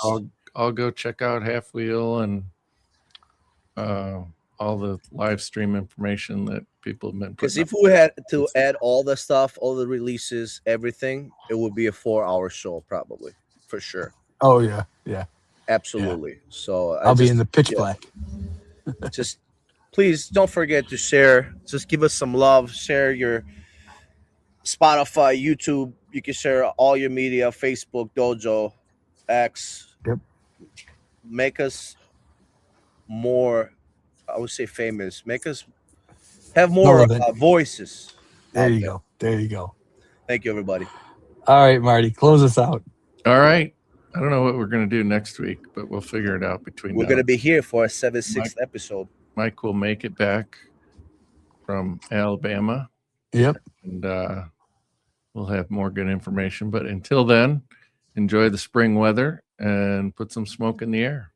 all go check out Half Wheel and all the live stream information that people have been because putting if up. we had to add all the stuff, all the releases, everything, it would be a 4-hour show, probably, for sure. Oh yeah, yeah. Absolutely. So I'll be in the pitch yeah. black. Just please don't forget to share. Just give us some love. Share your Spotify, YouTube. You can share all your media, Facebook, Dojo, X. Yep. Make us more. would say famous. Make us have more Relevant. voices. There out you there. go. There you go. Thank you, everybody. All right, Marty, close us out. All right. I don't know what we're going to do next week, but we'll figure it out between We're now. going to be here for a 76th episode. Mike will make it back from Alabama. Yep. And we'll have more good information. But until then, enjoy the spring weather and put some smoke in the air.